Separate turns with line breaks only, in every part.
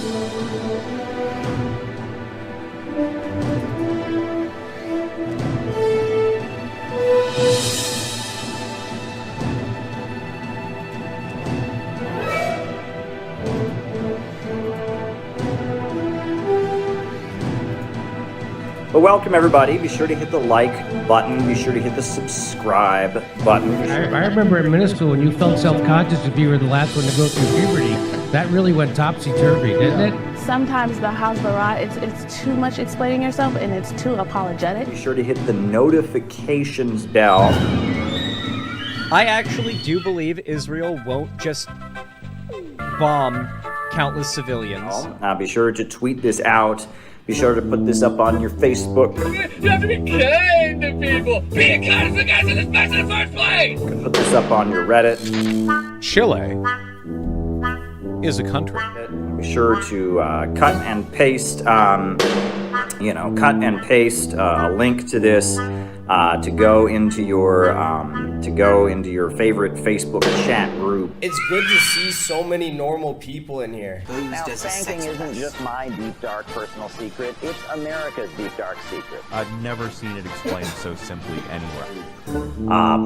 Well, welcome everybody. Be sure to hit the like button. Be sure to hit the subscribe button.
I remember in middle school when you felt self-conscious if you were the last one to go through puberty. That really went topsy-turvy, didn't it?
Sometimes the Hasbara, it's too much explaining yourself and it's too apologetic.
Be sure to hit the notifications bell.
I actually do believe Israel won't just bomb countless civilians.
Be sure to tweet this out. Be sure to put this up on your Facebook.
You have to be kind to people. Being kind is the guys in this mess in the first place.
Put this up on your Reddit.
Chile is a country.
Be sure to cut and paste, a link to this to go into your favorite Facebook chat group.
It's good to see so many normal people in here.
Now, spanking isn't just my deep, dark personal secret. It's America's deep, dark secret.
I've never seen it explained so simply anywhere.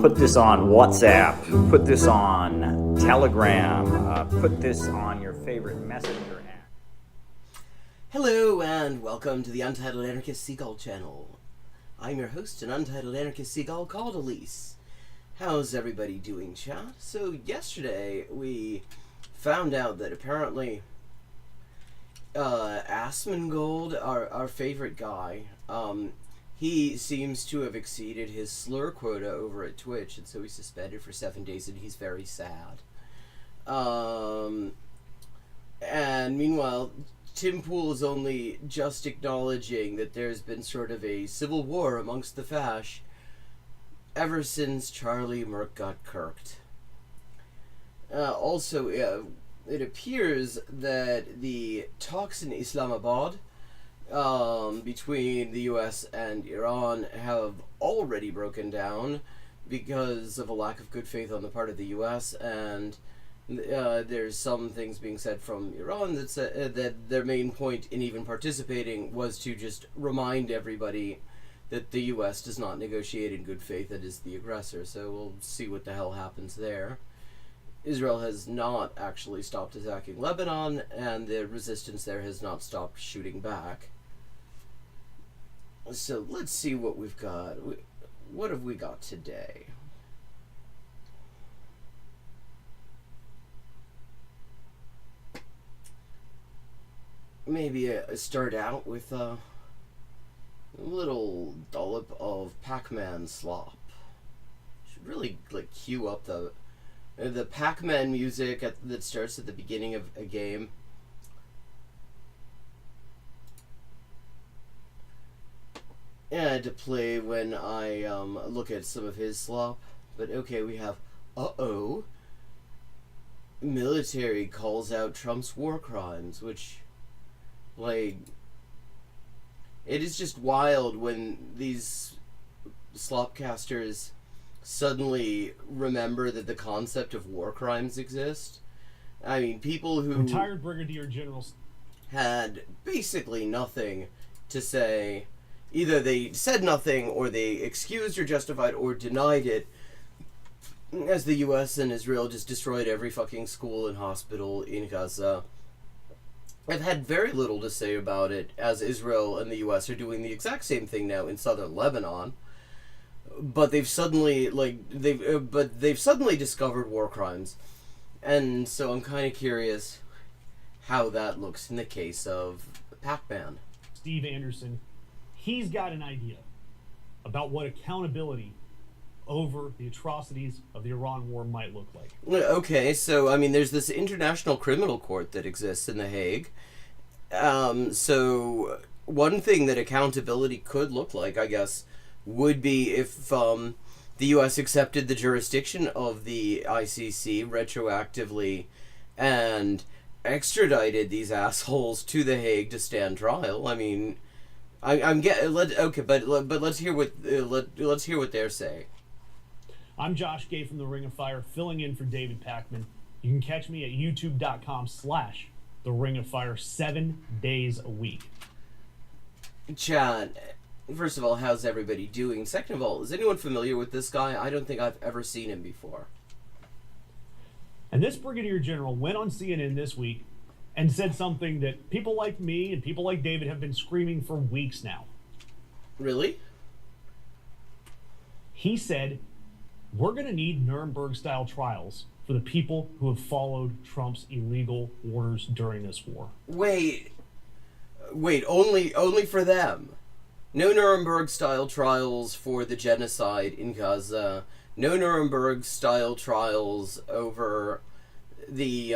Put this on WhatsApp. Put this on Telegram. Put this on your favorite messenger app.
Hello and welcome to the Untitled Anarchist Seagull channel. I'm your host, an Untitled Anarchist Seagull called Elise. How's everybody doing, chat? So yesterday we found out that apparently Asmongold, our favorite guy, he seems to have exceeded his slur quota over at Twitch, and so he's suspended for 7 days, and he's very sad. And meanwhile, Tim Pool is only just acknowledging that there's been sort of a civil war amongst the Fash ever since Charlie Merck got kirked. Also, it appears that the talks in Islamabad between the US and Iran have already broken down because of a lack of good faith on the part of the US, and there's some things being said from Iran that their main point in even participating was to just remind everybody that the US does not negotiate in good faith and is the aggressor. So we'll see what the hell happens there. Israel has not actually stopped attacking Lebanon, and the resistance there has not stopped shooting back. So let's see what we've got. What have we got today? Maybe start out with a little dollop of Pac-Man slop. Should really cue up the Pac-Man music that starts at the beginning of a game. And to play when I look at some of his slop. But okay, we have military calls out Trump's war crimes, which, like, it is just wild when these slopcasters suddenly remember that the concept of war crimes exist. I mean, people who
retired brigadier generals
had basically nothing to say. Either they said nothing, or they excused or justified or denied it, as the US and Israel just destroyed every fucking school and hospital in Gaza. I've had very little to say about it, as Israel and the US are doing the exact same thing now in southern Lebanon. But they've suddenly discovered war crimes. And so I'm kind of curious how that looks in the case of Pac-Man.
Steve Anderson, he's got an idea about what accountability over the atrocities of the Iran war might look like.
Okay, so, I mean, there's this International Criminal Court that exists in The Hague. So, one thing that accountability could look like, I guess, would be if the U.S. accepted the jurisdiction of the ICC retroactively and extradited these assholes to The Hague to stand trial. I mean, but let's hear what they're saying.
I'm Josh Gay from the Ring of Fire, filling in for David Pacman. You can catch me at youtube.com/Ring the ring of fire 7 days a week.
Chad, first of all, how's everybody doing? Second of all, is anyone familiar with this guy? I don't think I've ever seen him before.
And this brigadier general went on CNN this week and said something that people like me and people like David have been screaming for weeks now.
Really?
He said, we're going to need Nuremberg-style trials for the people who have followed Trump's illegal orders during this war.
Wait, only for them? No Nuremberg-style trials for the genocide in Gaza. No Nuremberg-style trials over the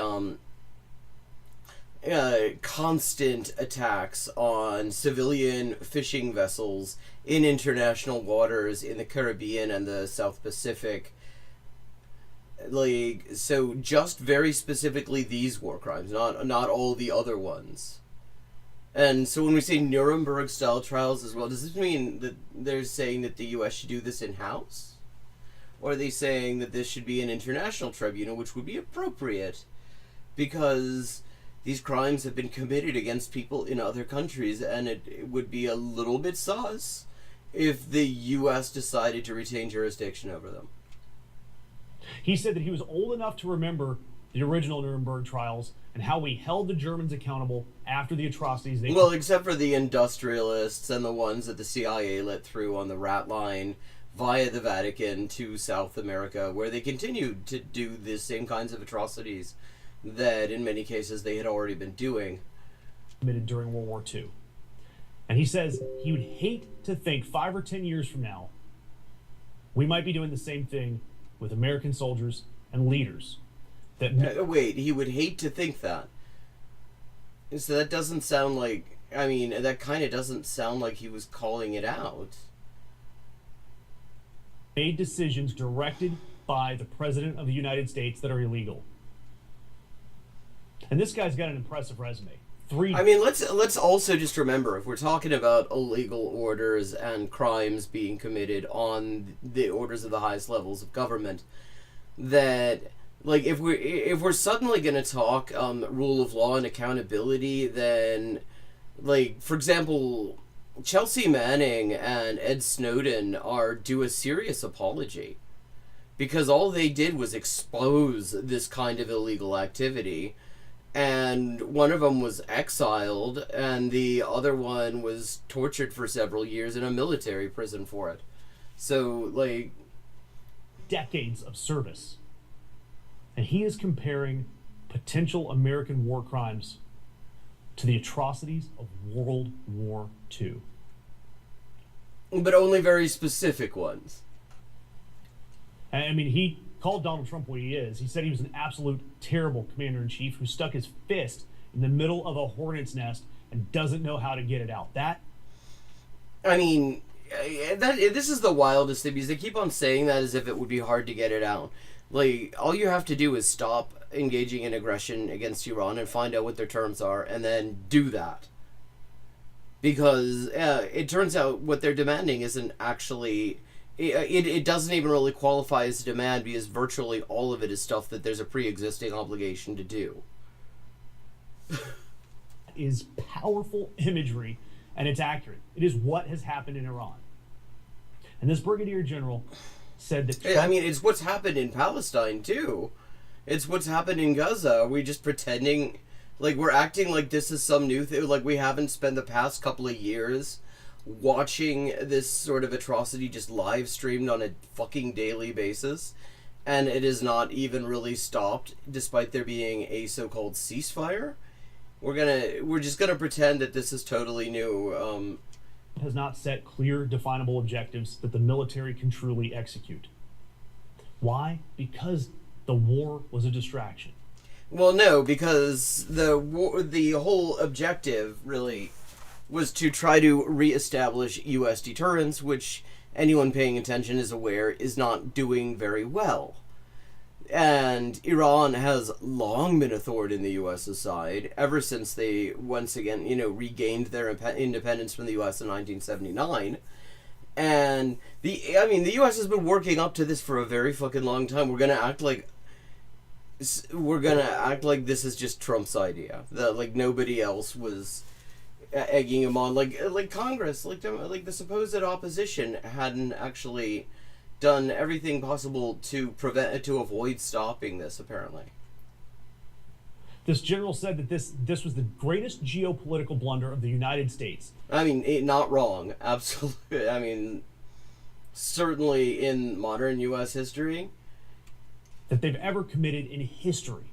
constant attacks on civilian fishing vessels in international waters in the Caribbean and the South Pacific. Like, so just very specifically these war crimes, not all the other ones. And so when we say Nuremberg-style trials as well, does this mean that they're saying that the U.S. should do this in-house? Or are they saying that this should be an international tribunal, which would be appropriate? Because these crimes have been committed against people in other countries, and it would be a little bit sus if the U.S. decided to retain jurisdiction over them.
He said that he was old enough to remember the original Nuremberg trials and how we held the Germans accountable after the atrocities they...
Well, except for the industrialists and the ones that the CIA let through on the rat line via the Vatican to South America, where they continued to do the same kinds of atrocities that in many cases they had already been doing.
Committed during World War II. And he says he would hate to think 5 or 10 years from now we might be doing the same thing with American soldiers and leaders.
Wait, he would hate to think that. So that doesn't sound like... I mean, that kind of doesn't sound like he was calling it out.
Made decisions directed by the President of the United States that are illegal. And this guy's got an impressive resume.
I mean, let's also just remember, if we're talking about illegal orders and crimes being committed on the orders of the highest levels of government, that, like, if we're suddenly going to talk rule of law and accountability, then, like, for example, Chelsea Manning and Ed Snowden are due a serious apology, because all they did was expose this kind of illegal activity. And one of them was exiled, and the other one was tortured for several years in a military prison for it. So, like...
decades of service. And he is comparing potential American war crimes to the atrocities of World War II.
But only very specific ones.
I mean, he called Donald Trump what he is. He said he was an absolute terrible commander-in-chief who stuck his fist in the middle of a hornet's nest and doesn't know how to get it out. That...
I mean, this is the wildest thing, because they keep on saying that as if it would be hard to get it out. Like, all you have to do is stop engaging in aggression against Iran and find out what their terms are, and then do that. Because it turns out what they're demanding isn't actually... It doesn't even really qualify as a demand, because virtually all of it is stuff that there's a pre-existing obligation to do.
Is powerful imagery, and it's accurate. It is what has happened in Iran. And this brigadier general said that Trump...
I mean, it's what's happened in Palestine, too. It's what's happened in Gaza. Are we just pretending... Like, we're acting like this is some new thing? Like, we haven't spent the past couple of years watching this sort of atrocity just live streamed on a fucking daily basis, and it is not even really stopped despite there being a so-called ceasefire. We're just gonna pretend that this is totally new.
Has not set clear, definable objectives that the military can truly execute. Why? Because the war was a distraction.
Well, no, because the whole objective really was to try to reestablish U.S. deterrence, which anyone paying attention is aware is not doing very well. And Iran has long been a thorn in the U.S.'s side, ever since they, once again, regained their independence from the U.S. in 1979. And, the U.S. has been working up to this for a very fucking long time. We're going to act like we're gonna act like this is just Trump's idea. That like nobody else was egging him on. Like Congress, like the supposed opposition hadn't actually done everything possible to avoid stopping this. Apparently,
This general said that this was the greatest geopolitical blunder of the United States.
I mean, not wrong. Absolutely. I mean, certainly in modern U.S. history
That they've ever committed in history.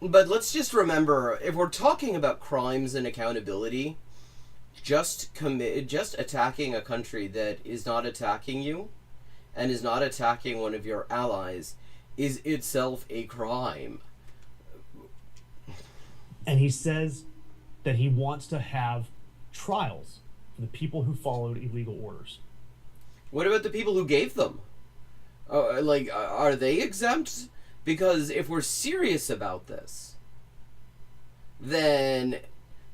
But let's just remember, if we're talking about crimes and accountability, just attacking a country that is not attacking you and is not attacking one of your allies is itself a crime.
And he says that he wants to have trials for the people who followed illegal orders.
What about the people who gave them? Are they exempt? Because if we're serious about this, then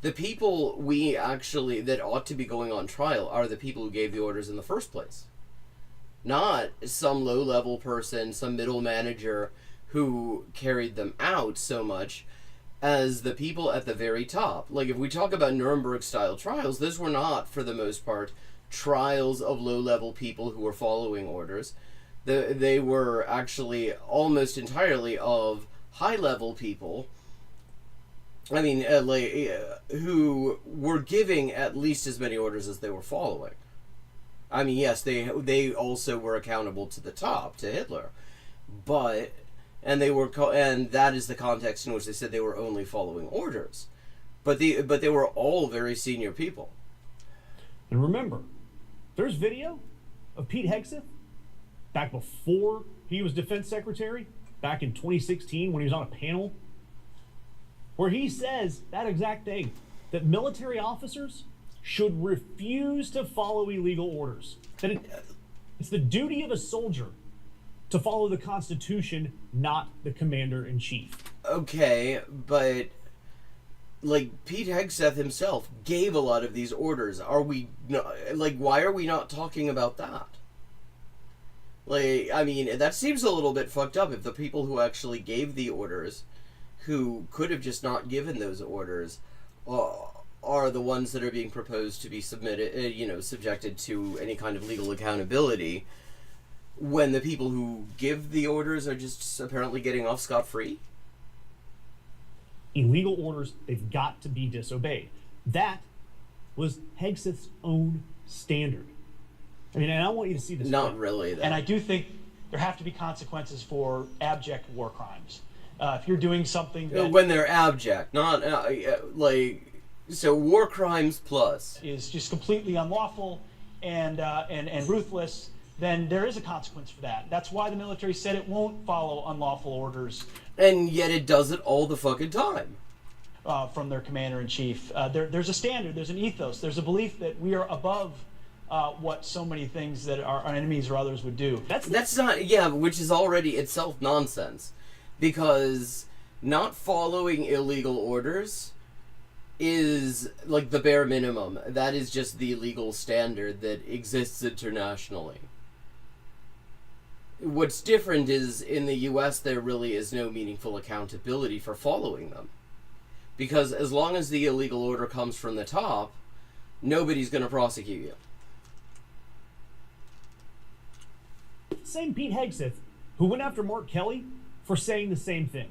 the people that ought to be going on trial are the people who gave the orders in the first place. Not some low-level person, some middle manager who carried them out so much as the people at the very top. Like, if we talk about Nuremberg-style trials, those were not, for the most part, trials of low-level people who were following orders. They were actually almost entirely of high-level people, I mean, who were giving at least as many orders as they were following. I mean, yes, they also were accountable to the top, to Hitler, and that is the context in which they said they were only following orders, but they were all very senior people.
And remember, there's video of Pete Hegseth back before he was defense secretary, back in 2016 when he was on a panel, where he says that exact thing, that military officers should refuse to follow illegal orders. That it's the duty of a soldier to follow the Constitution, not the commander-in-chief.
Okay, but like Pete Hegseth himself gave a lot of these orders. Why are we not talking about that? Like, I mean, that seems a little bit fucked up if the people who actually gave the orders, who could have just not given those orders, are the ones that are being proposed to be subjected to any kind of legal accountability, when the people who give the orders are just apparently getting off scot-free?
Illegal orders, they've got to be disobeyed. That was Hegseth's own standard. I mean, and I want you to see this.
Not really, though.
And I do think there have to be consequences for abject war crimes. If you're doing something that
when they're abject, not so war crimes plus
is just completely unlawful and ruthless, then there is a consequence for that. That's why the military said it won't follow unlawful orders.
And yet it does it all the fucking time.
From their commander-in-chief. There's a standard, there's an ethos, there's a belief that we are above what so many things that our enemies or others would do.
That's not, which is already itself nonsense. Because not following illegal orders is like the bare minimum. That is just the legal standard that exists internationally. What's different is in the US there really is no meaningful accountability for following them. Because as long as the illegal order comes from the top, nobody's going to prosecute you.
Same Pete Hegseth who went after Mark Kelly for saying the same thing.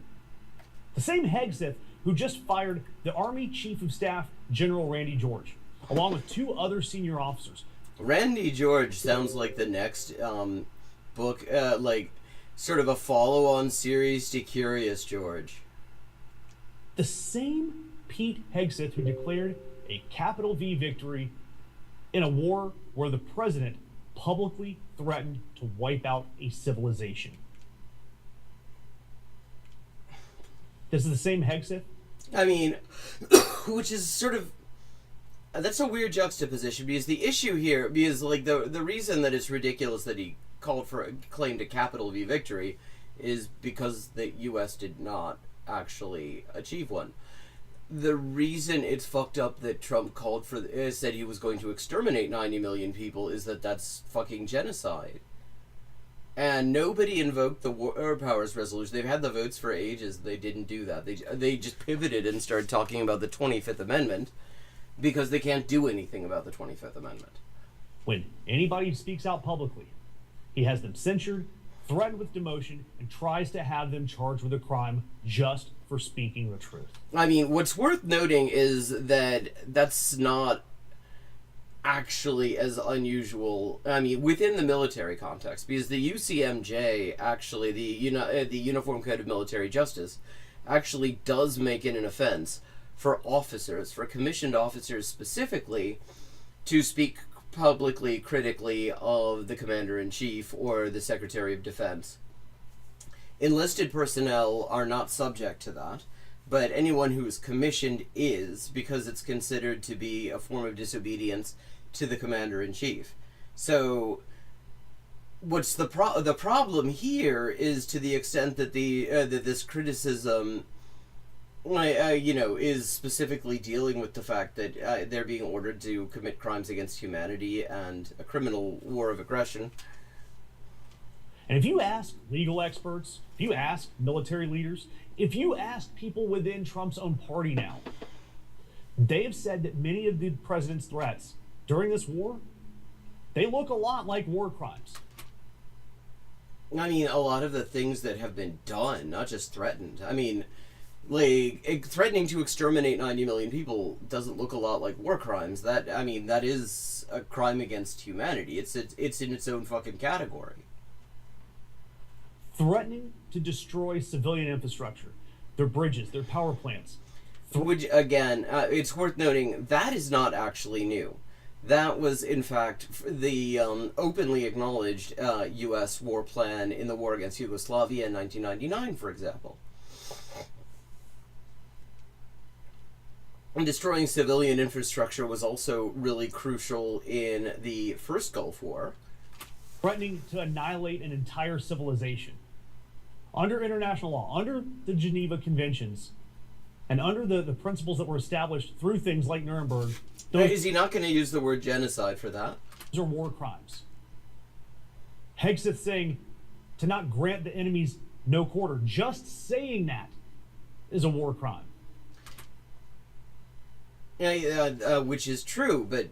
The same Hegseth who just fired the Army Chief of Staff, General Randy George, along with 2 other senior officers.
Randy George sounds like the next book, sort of a follow-on series to Curious George.
The same Pete Hegseth who declared a capital V victory in a war where the president publicly threatened to wipe out a civilization. This is the same Hegseth?
I mean, which is sort of... That's a weird juxtaposition, because the issue here, because like the reason that it's ridiculous that he claimed a capital V victory is because the U.S. did not actually achieve one. The reason it's fucked up that Trump said he was going to exterminate 90 million people is that that's fucking genocide. And nobody invoked the War Powers Resolution. They've had the votes for ages. They didn't do that. They just pivoted and started talking about the 25th Amendment because they can't do anything about the 25th Amendment.
When anybody speaks out publicly, he has them censured, threatened with demotion, and tries to have them charged with a crime just for speaking the truth.
I mean, what's worth noting is that that's not actually as unusual. I mean, within the military context, because the UCMJ, actually, the Uniform Code of Military Justice, actually does make it an offense for officers, for commissioned officers specifically, to speak publicly critically of the Commander-in-Chief or the Secretary of Defense. Enlisted personnel are not subject to that, but anyone who is commissioned is, because it's considered to be a form of disobedience to the Commander-in-Chief. So what's the problem here is to the extent that that this criticism is specifically dealing with the fact that they're being ordered to commit crimes against humanity and a criminal war of aggression.
And if you ask legal experts, if you ask military leaders, if you ask people within Trump's own party now, they have said that many of the president's threats during this war, they look a lot like war crimes.
I mean, a lot of the things that have been done, not just threatened. I mean, like, threatening to exterminate 90 million people doesn't look a lot like war crimes. That is a crime against humanity. It's in its own fucking category.
Threatening to destroy civilian infrastructure, their bridges, their power plants.
Which, again, it's worth noting, that is not actually new. That was, in fact, the openly acknowledged U.S. war plan in the war against Yugoslavia in 1999, for example. And destroying civilian infrastructure was also really crucial in the first Gulf War.
Threatening to annihilate an entire civilization. Under international law, under the Geneva Conventions, and under the principles that were established through things like Nuremberg.
Is he not going to use the word genocide for that?
Those are war crimes. Hegseth saying to not grant the enemies no quarter, just saying that is a war crime.
Yeah, which is true, but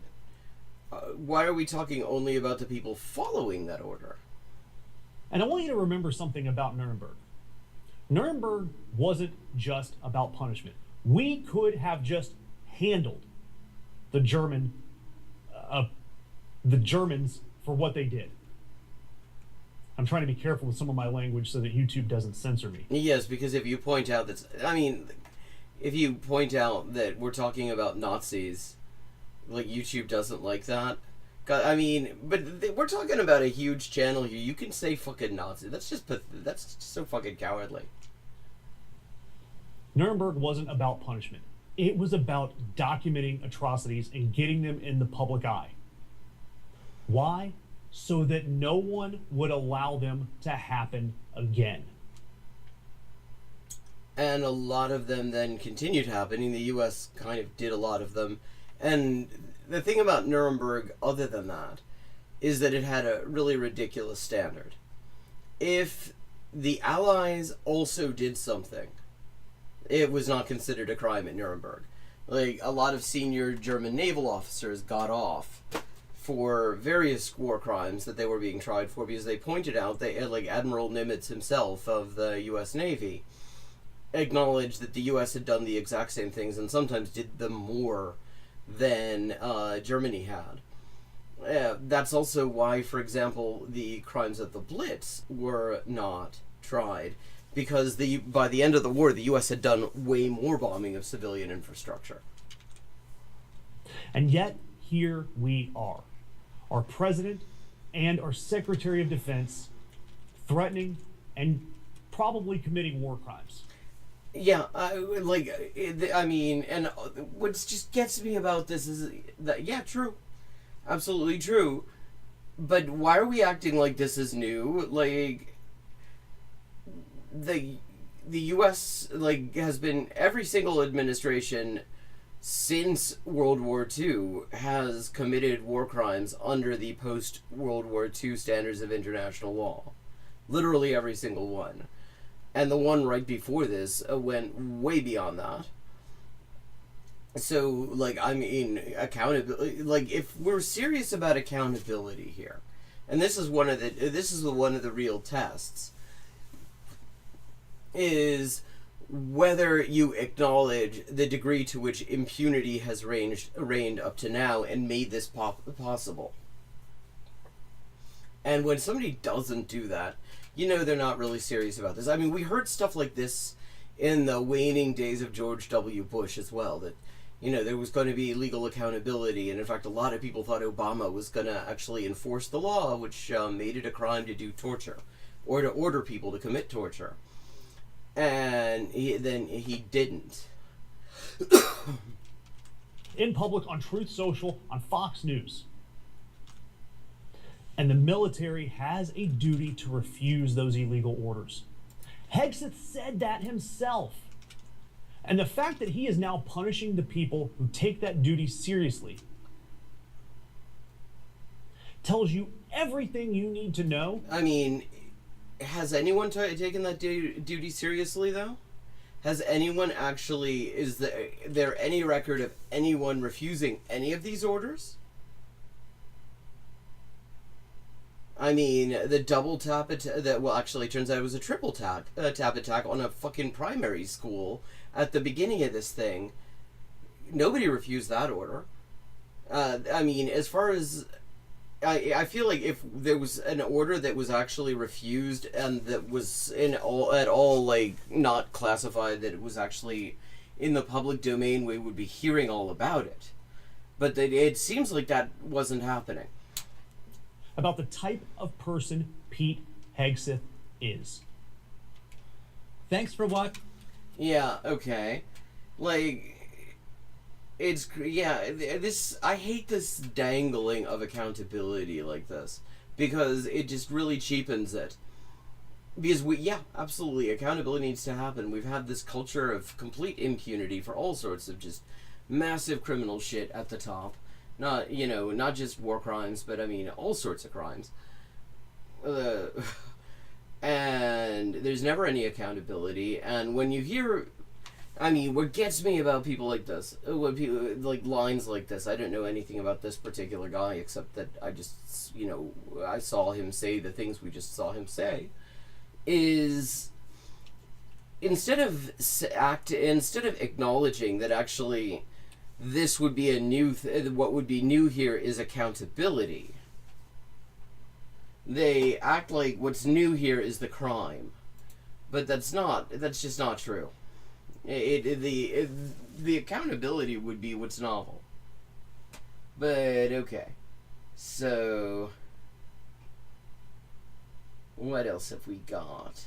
why are we talking only about the people following that order?
And I want you to remember something about Nuremberg. Nuremberg wasn't just about punishment. We could have just handled the Germans for what they did. I'm trying to be careful with some of my language so that YouTube doesn't censor me.
Yes, because if you point out if you point out that we're talking about Nazis, like, YouTube doesn't like that. I mean, but we're talking about a huge channel here. You can say fucking Nazi. That's just so fucking cowardly.
Nuremberg wasn't about punishment. It was about documenting atrocities and getting them in the public eye. Why? So that no one would allow them to happen again.
And a lot of them then continued happening. The U.S. kind of did a lot of them. And the thing about Nuremberg, other than that, is that it had a really ridiculous standard. If the Allies also did something, it was not considered a crime at Nuremberg. Like, a lot of senior German naval officers got off for various war crimes that they were being tried for because they pointed out that, like, Admiral Nimitz himself of the U.S. Navy acknowledged that the U.S. had done the exact same things and sometimes did them more than Germany had. That's also why, for example, the crimes of the Blitz were not tried, because by the end of the war, the U.S. had done way more bombing of civilian infrastructure.
And yet, here we are. Our president and our Secretary of Defense threatening and probably committing war crimes.
Yeah, and what just gets me about this is that, yeah, true. Absolutely true. But why are we acting like this is new? Like, the U.S., like, has been, every single administration since World War II has committed war crimes under the post-World War II standards of international law. Literally every single one. And the one right before this went way beyond that. So, like, I mean, accountability, like, if we're serious about accountability here, and this is one of the real tests, is whether you acknowledge the degree to which impunity has reigned up to now and made this possible. And when somebody doesn't do that, you know they're not really serious about this. I mean, we heard stuff like this in the waning days of George W. Bush as well, that, you know, there was going to be legal accountability, and in fact a lot of people thought Obama was going to actually enforce the law, which made it a crime to do torture, or to order people to commit torture. And then he didn't.
In public, on Truth Social, on Fox News. And the military has a duty to refuse those illegal orders. Hegseth said that himself. And the fact that he is now punishing the people who take that duty seriously tells you everything you need to know.
I mean, has anyone taken that duty seriously, though? Has anyone actually, is there any record of anyone refusing any of these orders? I mean, the double tap attack, well, actually, it turns out it was a triple tap attack on a fucking primary school at the beginning of this thing. Nobody refused that order. I mean, as far as, I feel like if there was an order that was actually refused and that was at all, like, not classified, that it was actually in the public domain, we would be hearing all about it. But it seems like that wasn't happening.
About the type of person Pete Hegseth is.
Thanks for what?
Yeah, okay. Like, it's, yeah, this, I hate this dangling of accountability like this, because it just really cheapens it. Because yeah, absolutely, accountability needs to happen. We've had this culture of complete impunity for all sorts of just massive criminal shit at the top. Not, you know, not just war crimes, but I mean all sorts of crimes. And there's never any accountability. And when you hear, I mean, what gets me about people like this, when people, like, lines like this, I don't know anything about this particular guy except that I just, you know, I saw him say the things we just saw him say, is instead of acknowledging that actually this would be a new what would be new here is accountability, they act like what's new here is the crime. But that's just not true. The accountability would be what's novel. But okay, so what else have we got?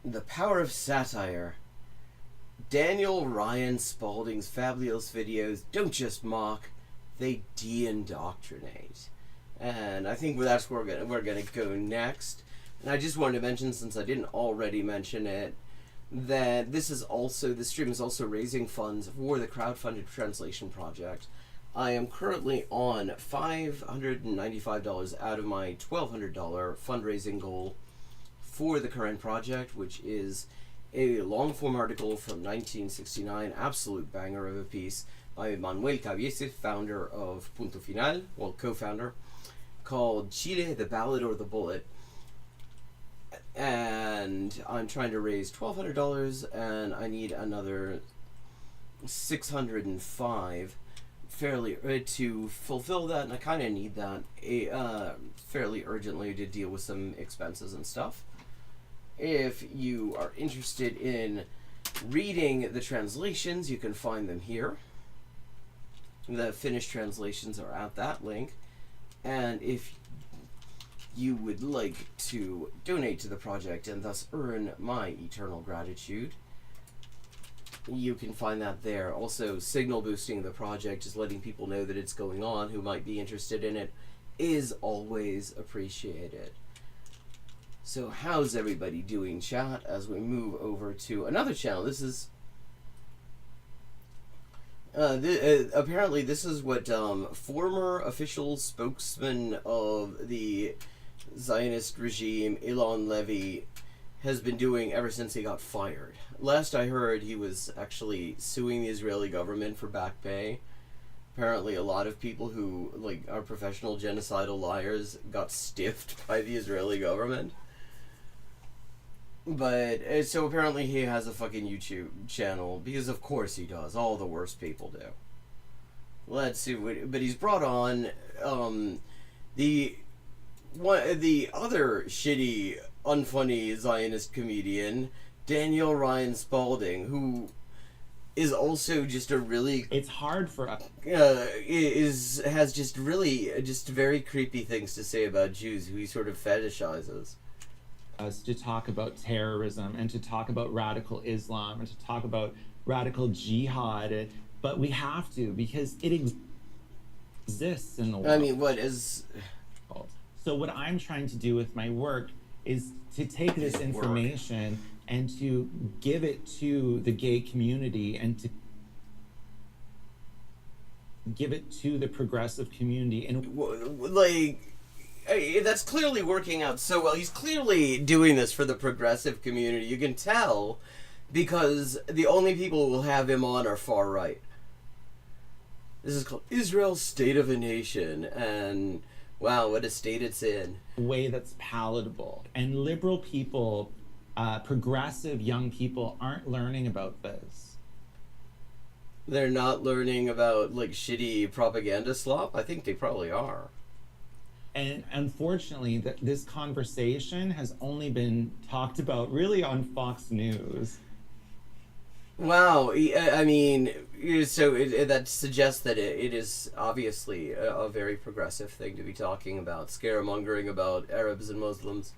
The power of satire. Daniel Ryan Spalding's fabulous videos don't just mock, they de-indoctrinate. And I think that's where we're gonna go next. And I just wanted to mention, since I didn't already mention it, that this stream is also raising funds for the crowdfunded translation project. I am currently on $595 out of my $1,200 fundraising goal for the current project, which is a long-form article from 1969, absolute banger of a piece by Manuel Cabieces, founder of Punto Final, well, co-founder, called Chile, the Ballot or the Bullet. And I'm trying to raise $1,200, and I need another $605 to fulfill that, and I kind of need that fairly urgently to deal with some expenses and stuff. If you are interested in reading the translations, you can find them here. The finished translations are at that link. And if you would like to donate to the project and thus earn my eternal gratitude, you can find that there. Also, signal boosting the project, just letting people know that it's going on who might be interested in it, is always appreciated. So how's everybody doing, chat, as we move over to another channel? This is Apparently, this is what former official spokesman of the Zionist regime, Elon Levy, has been doing ever since he got fired. Last I heard, he was actually suing the Israeli government for back pay. Apparently, a lot of people who are professional genocidal liars got stiffed by the Israeli government. But so apparently he has a fucking YouTube channel, because of course he does. All the worst people do. Let's see but he's brought on the other shitty, unfunny Zionist comedian, Daniel Ryan Spalding, who is also just a really...
It's hard for us.
Has just very creepy things to say about Jews, who he sort of fetishizes.
Us to talk about terrorism and to talk about radical Islam and to talk about radical jihad, but we have to, because it exists in the world.
I mean, what is...
So what I'm trying to do with my work is to take this information and to give it to the gay community and to give it to the progressive community. And
that's clearly working out so well. He's clearly doing this for the progressive community. You can tell, because the only people who will have him on are far right. This is called Israel's State of a Nation, and wow, what a state it's in.
A way that's palatable. And liberal people, progressive young people aren't learning about this.
They're not learning about shitty propaganda slop? I think they probably are.
And unfortunately, this conversation has only been talked about really on Fox News.
Wow, I mean, so that suggests that it is obviously a very progressive thing to be talking about, scaremongering about Arabs and Muslims.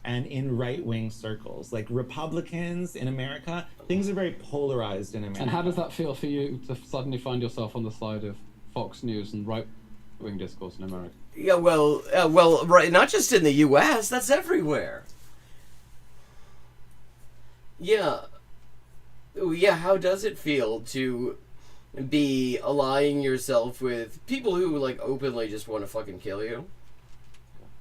And in right-wing circles, like Republicans in America, things are very polarized in America.
And how does that feel for you to suddenly find yourself on the side of Fox News and right-wing discourse in America?
Yeah, well, right, not just in the U.S., that's everywhere. Yeah, how does it feel to be allying yourself with people who, openly just want to fucking kill you?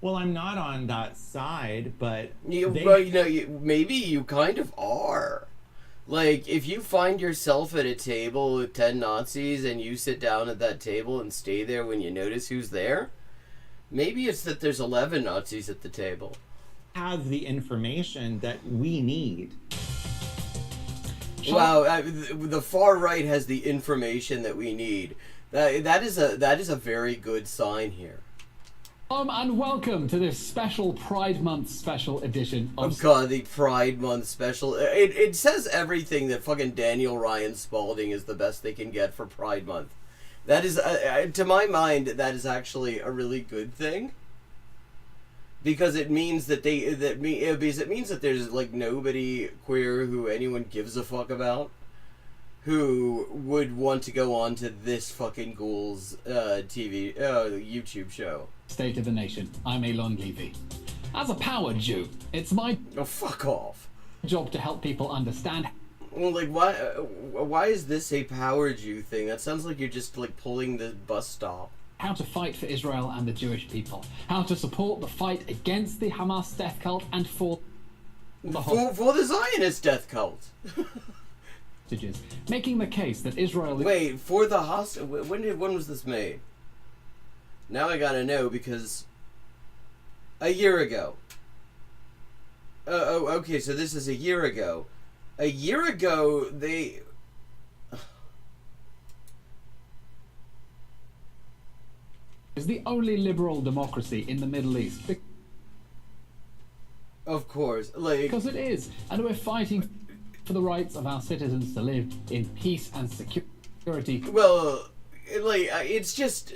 Well, I'm not on that side, but...
maybe you kind of are. If you find yourself at a table with 10 Nazis and you sit down at that table and stay there when you notice who's there, maybe it's that there's 11 Nazis at the table.
Have the information that we need.
Wow, the far right has the information that we need. That is a very good sign here.
And welcome to this special Pride Month special edition of...
Oh god, the Pride Month special. It says everything that fucking Daniel Ryan Spalding is the best they can get for Pride Month. That is, to my mind, that is actually a really good thing. Because it means that there's nobody queer who anyone gives a fuck about who would want to go on to this fucking ghoul's YouTube show.
State of the Nation. I'm Elon Levy. As a power Jew, it's my...
Oh, fuck off.
...job to help people understand...
Well, why is this a power Jew thing? That sounds like you're just, pulling the bus stop.
How to fight for Israel and the Jewish people. How to support the fight against the Hamas death cult and for
the Zionist death cult.
Making the case that Israel...
Wait, for the hostage... When was this made? Now I gotta know, because... A year ago. Okay, so this is a year ago. A year ago, they...
is the only liberal democracy in the Middle East.
Of course,
because it is, and we're fighting for the rights of our citizens to live in peace and security.
Well, it's just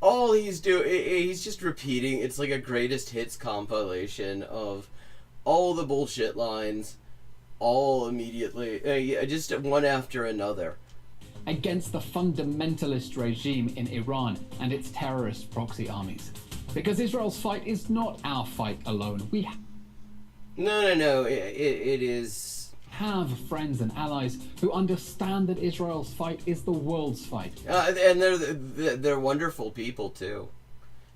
all he's doing. He's just repeating. It's like a greatest hits compilation of all the bullshit lines, all immediately, just one after another.
Against the fundamentalist regime in Iran and its terrorist proxy armies. Because Israel's fight is not our fight alone. We
No. It is...
have friends and allies who understand that Israel's fight is the world's fight.
And they're wonderful people too.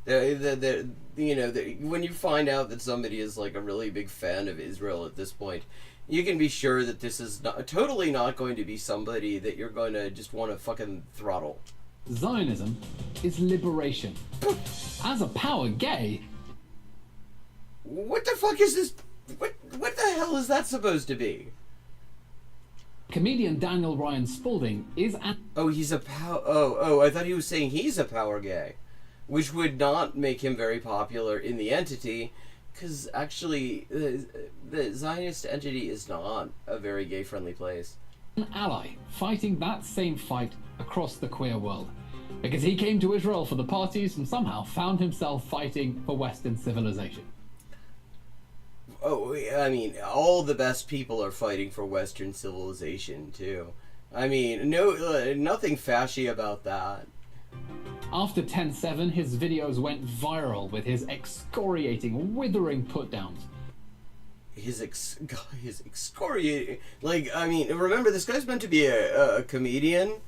They're when you find out that somebody is like a really big fan of Israel at this point, you can be sure that this is totally not going to be somebody that you're going to just want to fucking throttle.
Zionism is liberation. As a power gay...
What the fuck is this? What the hell is that supposed to be?
Comedian Daniel Ryan Spalding is an...
Oh, he's a I thought he was saying he's a power gay. Which would not make him very popular in the entity, because actually the Zionist entity is not a very gay-friendly place.
An ally fighting that same fight across the queer world, because he came to Israel for the parties and somehow found himself fighting for Western civilization.
Oh, I mean, all the best people are fighting for Western civilization too. I mean, nothing fashy about that.
After 10/7, his videos went viral with his excoriating, withering put-downs.
His excoriating... Like, I mean, remember, this guy's meant to be a comedian,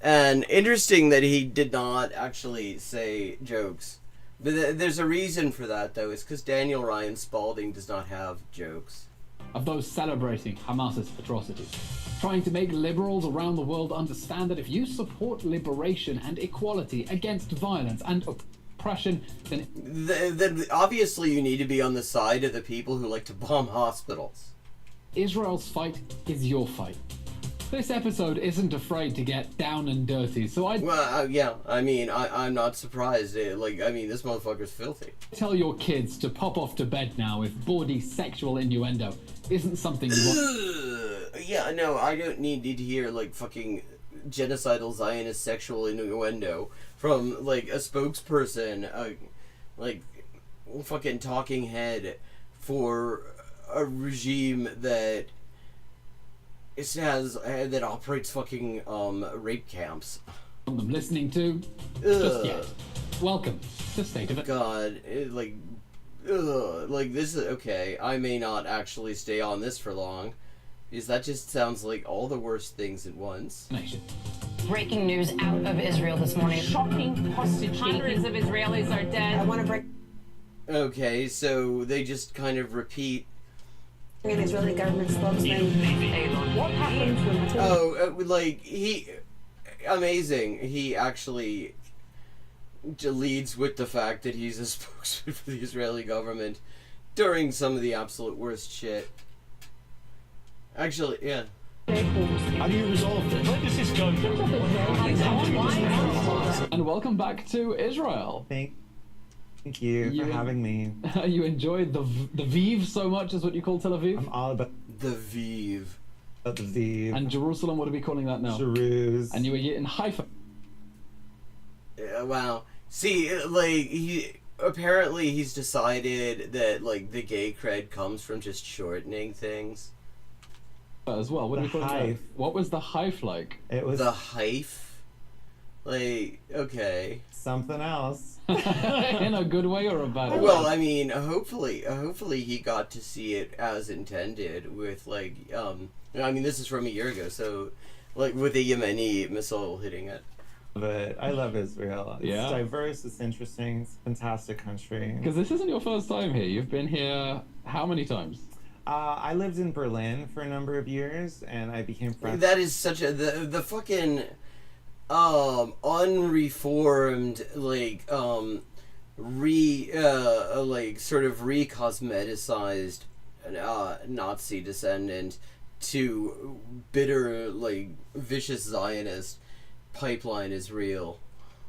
and interesting that he did not actually say jokes. But there's a reason for that, though. It's because Daniel Ryan Spalding does not have jokes.
Of those celebrating Hamas's atrocities, trying to make liberals around the world understand that if you support liberation and equality against violence and oppression,
then obviously you need to be on the side of the people who like to bomb hospitals.
Israel's fight is your fight. This episode isn't afraid to get down and dirty, so
yeah, I mean, I'm not surprised. This motherfucker's filthy.
Tell your kids to pop off to bed now if bawdy sexual innuendo isn't something you want.
Yeah, no, I don't need to hear, like, fucking genocidal Zionist sexual innuendo from, like, a spokesperson, like, fucking talking head for a regime that... that operates fucking rape camps.
I'm listening to just yet. Welcome to State of It.
God, this is okay. I may not actually stay on this for long, because that just sounds like all the worst things at once.
Breaking news out of Israel this morning. Shocking hostage. Hundreds of Israelis are dead. I want to break.
Okay, so they just kind of repeat.
An Israeli government spokesman. What happens when...
amazing. He actually leads with the fact that he's a spokesman for the Israeli government during some of the absolute worst shit. Actually, yeah.
How do you resolve this? Where does this go?
And welcome back to Israel.
Thank you for having me.
You enjoyed the Viv so much, is what you call Tel Aviv?
I'm all about
the Viv.
The Viv.
And Jerusalem, what are we calling that now?
Jeruz.
And you were in Haifa.
Wow. See, apparently he's decided that, like, the gay cred comes from just shortening things.
As well, what do we call it? What was the Haif like?
It was...
The Haif? Like, okay.
Something else.
In a good way or a bad way?
Well, I mean, hopefully he got to see it as intended with, like, I mean, this is from a year ago, so, like, with a Yemeni missile hitting it.
But I love Israel. It's
Yeah.
diverse, it's interesting, it's a fantastic country.
Because this isn't your first time here. You've been here how many times?
I lived in Berlin for a number of years, and I became friends.
That is such a the fucking unreformed like sort of re-cosmeticized Nazi descendant to bitter, like, vicious Zionist pipeline is real.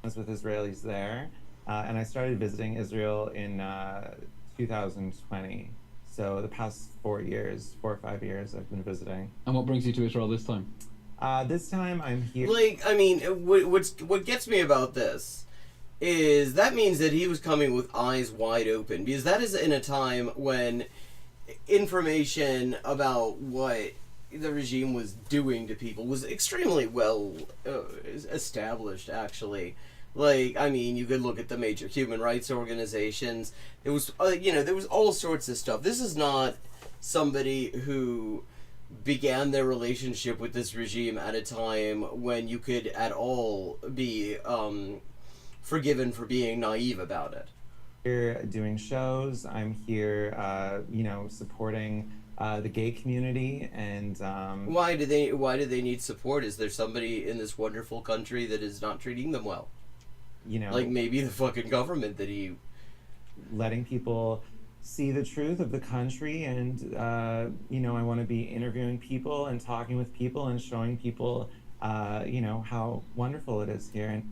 I was with Israelis there, and I started visiting Israel in 2020. So the past 4 or 5 years, I've been visiting.
And what brings you to Israel this time?
This time I'm here.
Like, I mean, what gets me about this is that means that he was coming with eyes wide open, because that is in a time when information about what the regime was doing to people was extremely well established, actually. Like, I mean, you could look at the major human rights organizations. It was, there was all sorts of stuff. This is not somebody who began their relationship with this regime at a time when you could at all be forgiven for being naive about it.
Here doing shows. I'm here, supporting the gay community, and
why do they need support? Is there somebody in this wonderful country that is not treating them well? Like maybe the fucking government that he
letting people see the truth of the country, and I want to be interviewing people and talking with people and showing people how wonderful it is here and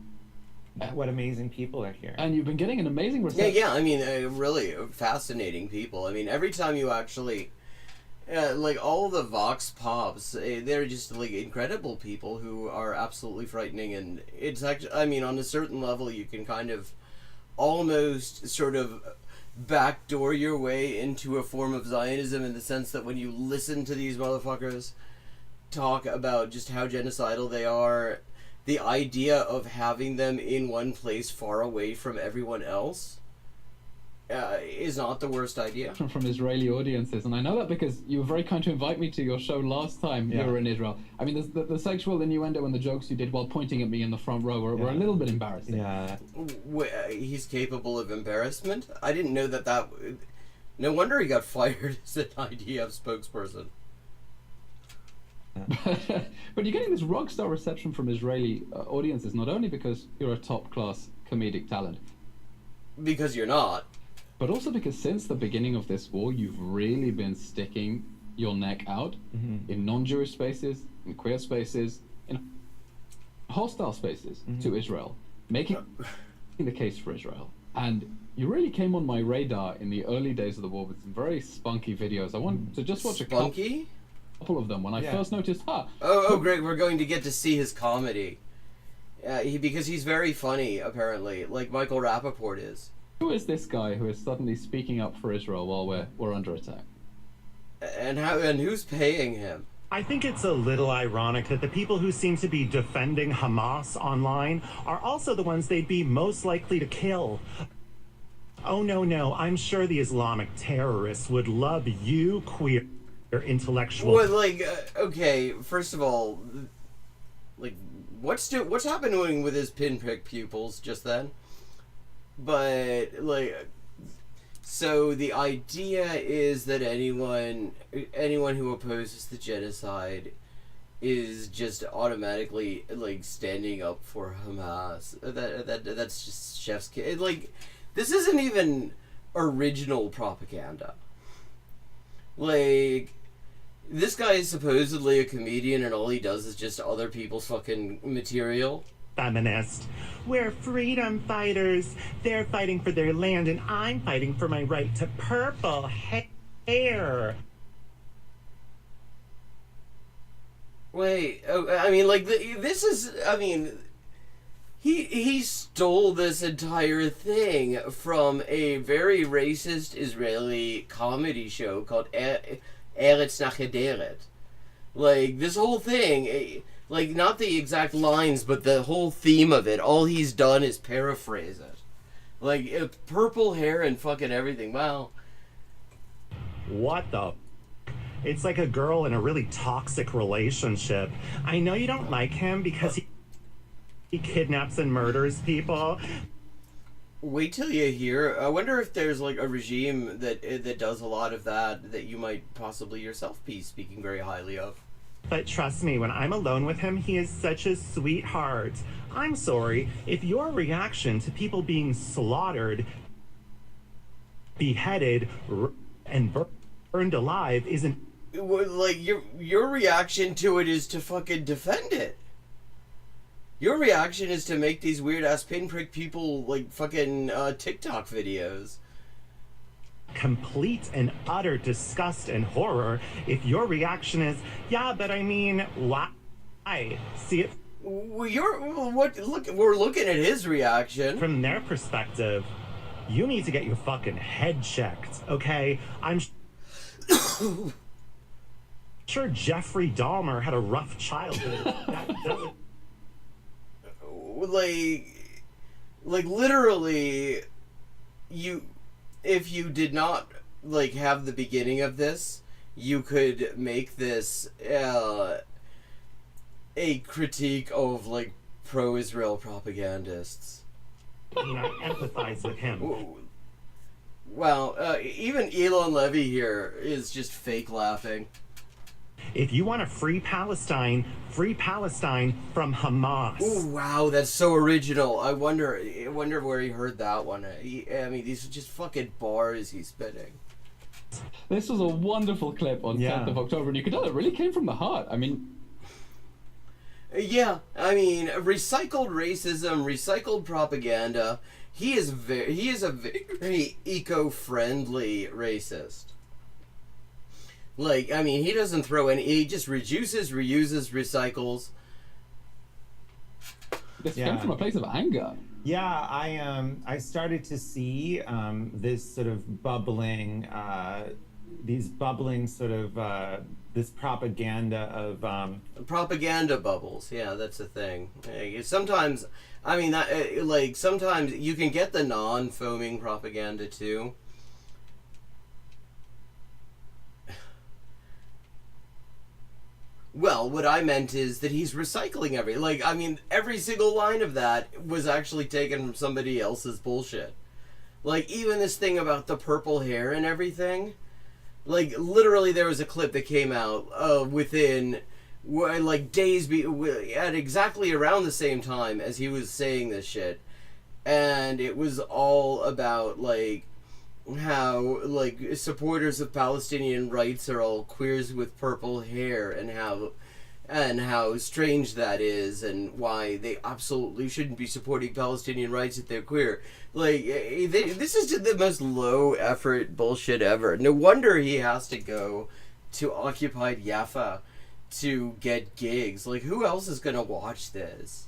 what amazing people are here.
And you've been getting an amazing reception.
Yeah, I mean, really fascinating people. I mean, every time you actually like all the Vox Pops, they're just like incredible people who are absolutely frightening, and it's actually, I mean, on a certain level you can kind of almost sort of backdoor your way into a form of Zionism, in the sense that when you listen to these motherfuckers talk about just how genocidal they are, the idea of having them in one place far away from everyone else is not the worst idea.
From Israeli audiences, and I know that because you were very kind to invite me to your show last time you were in Israel. I mean, the sexual innuendo and the jokes you did while pointing at me in the front row were a little bit embarrassing.
Yeah.
He's capable of embarrassment? I didn't know that. No wonder he got fired as an IDF spokesperson.
But you're getting this rock star reception from Israeli audiences, not only because you're a top-class comedic talent.
Because you're not.
But also because since the beginning of this war, you've really been sticking your neck out in non-Jewish spaces, in queer spaces, in hostile spaces to Israel, making the case for Israel. And you really came on my radar in the early days of the war with some very spunky videos. I want to just watch a couple of them when I first noticed,
Oh, great, we're going to get to see his comedy. Because he's very funny, apparently, like Michael Rappaport is.
Who is this guy who is suddenly speaking up for Israel while we're under attack?
And who's paying him?
I think it's a little ironic that the people who seem to be defending Hamas online are also the ones they'd be most likely to kill. Oh, no, I'm sure the Islamic terrorists would love you, queer intellectual.
Well, okay, first of all, what's happening with his pinprick pupils just then? But, so the idea is that anyone who opposes the genocide is just automatically, standing up for Hamas. That's just chef's kiss. This isn't even original propaganda. This guy is supposedly a comedian and all he does is just other people's fucking material.
Feminist. We're freedom fighters. They're fighting for their land and I'm fighting for my right to purple hair.
Wait, I mean, this is, I mean, he stole this entire thing from a very racist Israeli comedy show called Eretz Nachederet. This whole thing, not the exact lines, but the whole theme of it, all he's done is paraphrase it. Purple hair and fucking everything, wow.
What the? It's like a girl in a really toxic relationship. I know you don't like him because he kidnaps and murders people.
Wait till you hear. I wonder if there's a regime that does a lot of that you might possibly yourself be speaking very highly of.
But trust me, when I'm alone with him, he is such a sweetheart. I'm sorry, if your reaction to people being slaughtered, beheaded, and burned alive isn't...
your reaction to it is to fucking defend it. Your reaction is to make these weird-ass pinprick people, fucking TikTok videos.
Complete and utter disgust and horror. If your reaction is, yeah, but I mean, why? See it?
Look, we're looking at his reaction.
From their perspective, you need to get your fucking head checked, okay? I'm sure Jeffrey Dahmer had a rough childhood. That doesn't...
literally, if you did not have the beginning of this, you could make this a critique of like pro-Israel propagandists.
I mean, I empathize with him.
Well, even Elon Levy here is just fake laughing.
If you want a free Palestine from Hamas.
Oh wow, that's so original. I wonder where he heard that one. I mean, these are just fucking bars he's spitting.
This was a wonderful clip on 10th of October, and you could tell it really came from the heart. I mean...
Yeah, I mean, recycled racism, recycled propaganda. He is a very eco-friendly racist. Like, I mean, he doesn't throw any... He just reduces, reuses, recycles.
This came from a place of anger.
Yeah, I started to see this sort of bubbling, these bubbling sort of this propaganda of
propaganda bubbles. Yeah, that's the thing. Sometimes, I mean, like sometimes you can get the non-foaming propaganda too. Well, what I meant is that he's recycling every single line of that was actually taken from somebody else's bullshit. Like, even this thing about the purple hair and everything. Like, literally there was a clip that came out within, like, days, at exactly around the same time as he was saying this shit. And it was all about, like, how like supporters of Palestinian rights are all queers with purple hair, and how strange that is, and why they absolutely shouldn't be supporting Palestinian rights if they're queer. Like, this is just the most low effort bullshit ever. No wonder he has to go to occupied Jaffa to get gigs. Like, who else is gonna watch this?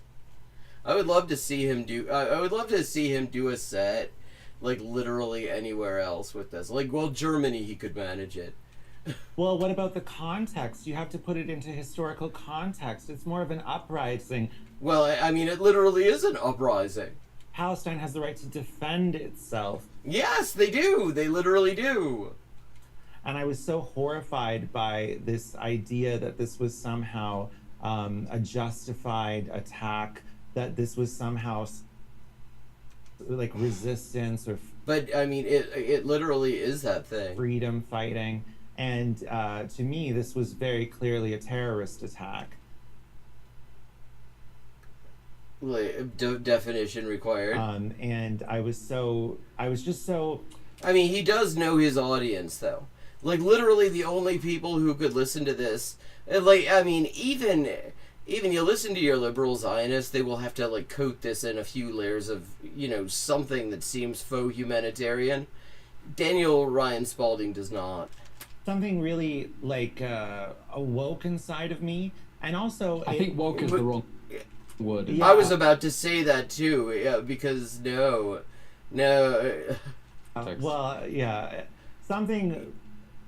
I would love to see him do. I would love to see him do a set. Like, literally anywhere else with this. Like, well, Germany, he could manage it.
Well, what about the context? You have to put it into historical context. It's more of an uprising.
Well, I mean, it literally is an uprising.
Palestine has the right to defend itself.
Yes, they do. They literally do.
And I was so horrified by this idea that this was somehow a justified attack, that this was somehow like resistance or...
But, I mean, it literally is that thing.
Freedom fighting. And to me, this was very clearly a terrorist attack.
Like, definition required.
And I was just so...
I mean, he does know his audience, though. Like, literally the only people who could listen to this... Like, I mean, even you listen to your liberal Zionists, they will have to, like, coat this in a few layers of, you know, something that seems faux humanitarian. Daniel Ryan Spalding does not.
Something really, like, awoke inside of me, and also...
I think woke is the wrong word.
Yeah. I was about to say that, too, because no.
Well, yeah, something...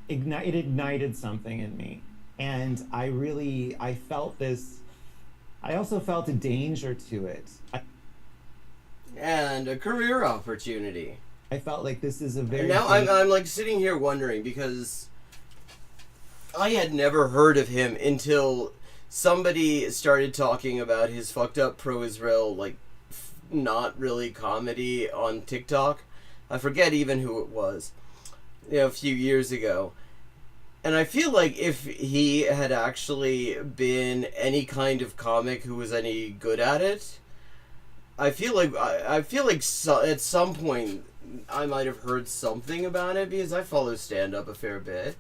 It ignited something in me, and I felt this... I also felt a danger to it.
And a career opportunity.
I felt like this is a very...
And now I'm like sitting here wondering, because I had never heard of him until somebody started talking about his fucked up pro-Israel, like, not really comedy on TikTok. I forget even who it was, a few years ago. And I feel like if he had actually been any kind of comic who was any good at it, I feel like at some point I might have heard something about it, because I follow stand-up a fair bit.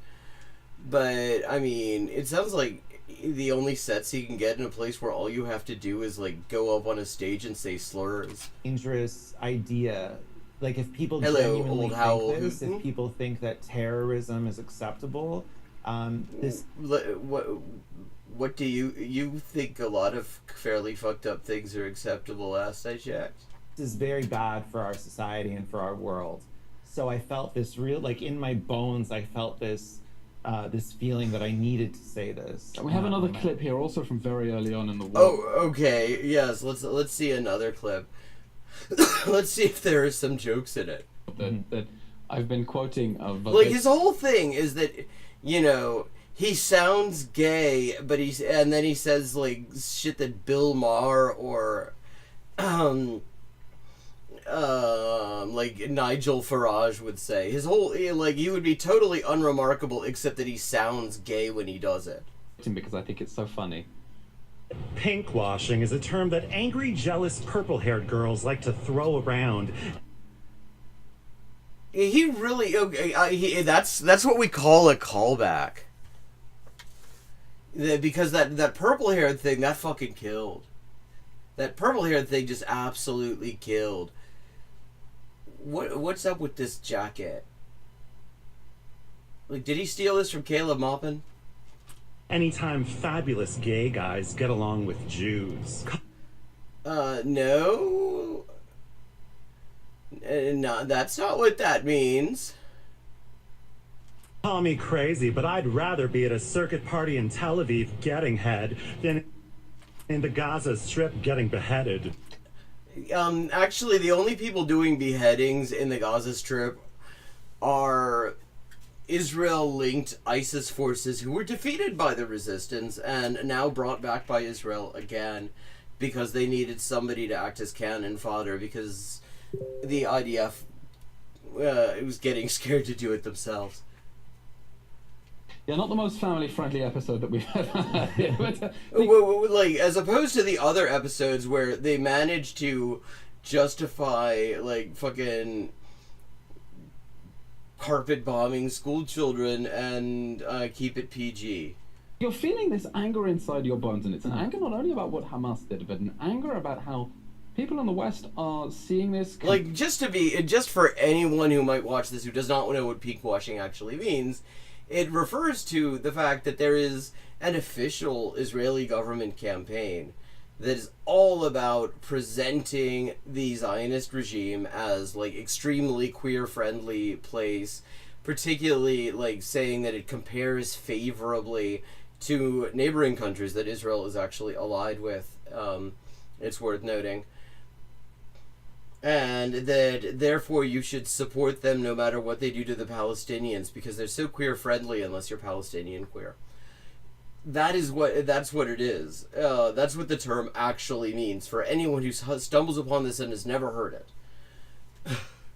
But, I mean, it sounds like the only sets he can get in a place where all you have to do is, like, go up on a stage and say slurs.
Dangerous idea. Like, if people
Hello,
genuinely
old Howell.
think this, if people think that terrorism is acceptable, this...
What do you think a lot of fairly fucked up things are acceptable, last I checked?
This is very bad for our society and for our world. So I felt this real, like, in my bones, I felt this this feeling that I needed to say this.
We have another clip here, also from very early on in the war.
Oh, okay. Yes, let's see another clip. Let's see if there are some jokes in it.
That I've been quoting
like his whole thing is that, you know, he sounds gay, but and then he says like shit that Bill Maher or like Nigel Farage would say. His whole, like, he would be totally unremarkable except that he sounds gay when he does it.
Because I think it's so funny.
Pinkwashing is a term that angry, jealous, purple-haired girls like to throw around.
He really, okay, that's what we call a callback. Because that purple-haired thing, that fucking killed. That purple-haired thing just absolutely killed. What's up with this jacket? Like, did he steal this from Caleb Maupin?
Anytime fabulous gay guys get along with Jews.
No. No, that's not what that means.
Call me crazy, but I'd rather be at a circuit party in Tel Aviv getting head than in the Gaza Strip getting beheaded.
Actually, the only people doing beheadings in the Gaza Strip are Israel-linked ISIS forces who were defeated by the resistance and now brought back by Israel again because they needed somebody to act as cannon fodder because the IDF was getting scared to do it themselves.
Yeah, not the most family-friendly episode that we've had.
Like, as opposed to the other episodes where they managed to justify, like, fucking carpet bombing school children and keep it PG.
You're feeling this anger inside your bones, and it's an anger not only about what Hamas did, but an anger about how people in the West are seeing this.
Like, just for anyone who might watch this who does not know what pinkwashing actually means, it refers to the fact that there is an official Israeli government campaign that is all about presenting the Zionist regime as, like, extremely queer-friendly place, particularly, like, saying that it compares favorably to neighboring countries that Israel is actually allied with. It's worth noting. And that, therefore, you should support them no matter what they do to the Palestinians, because they're so queer-friendly unless you're Palestinian queer. That's what it is. That's what the term actually means, for anyone who stumbles upon this and has never heard it.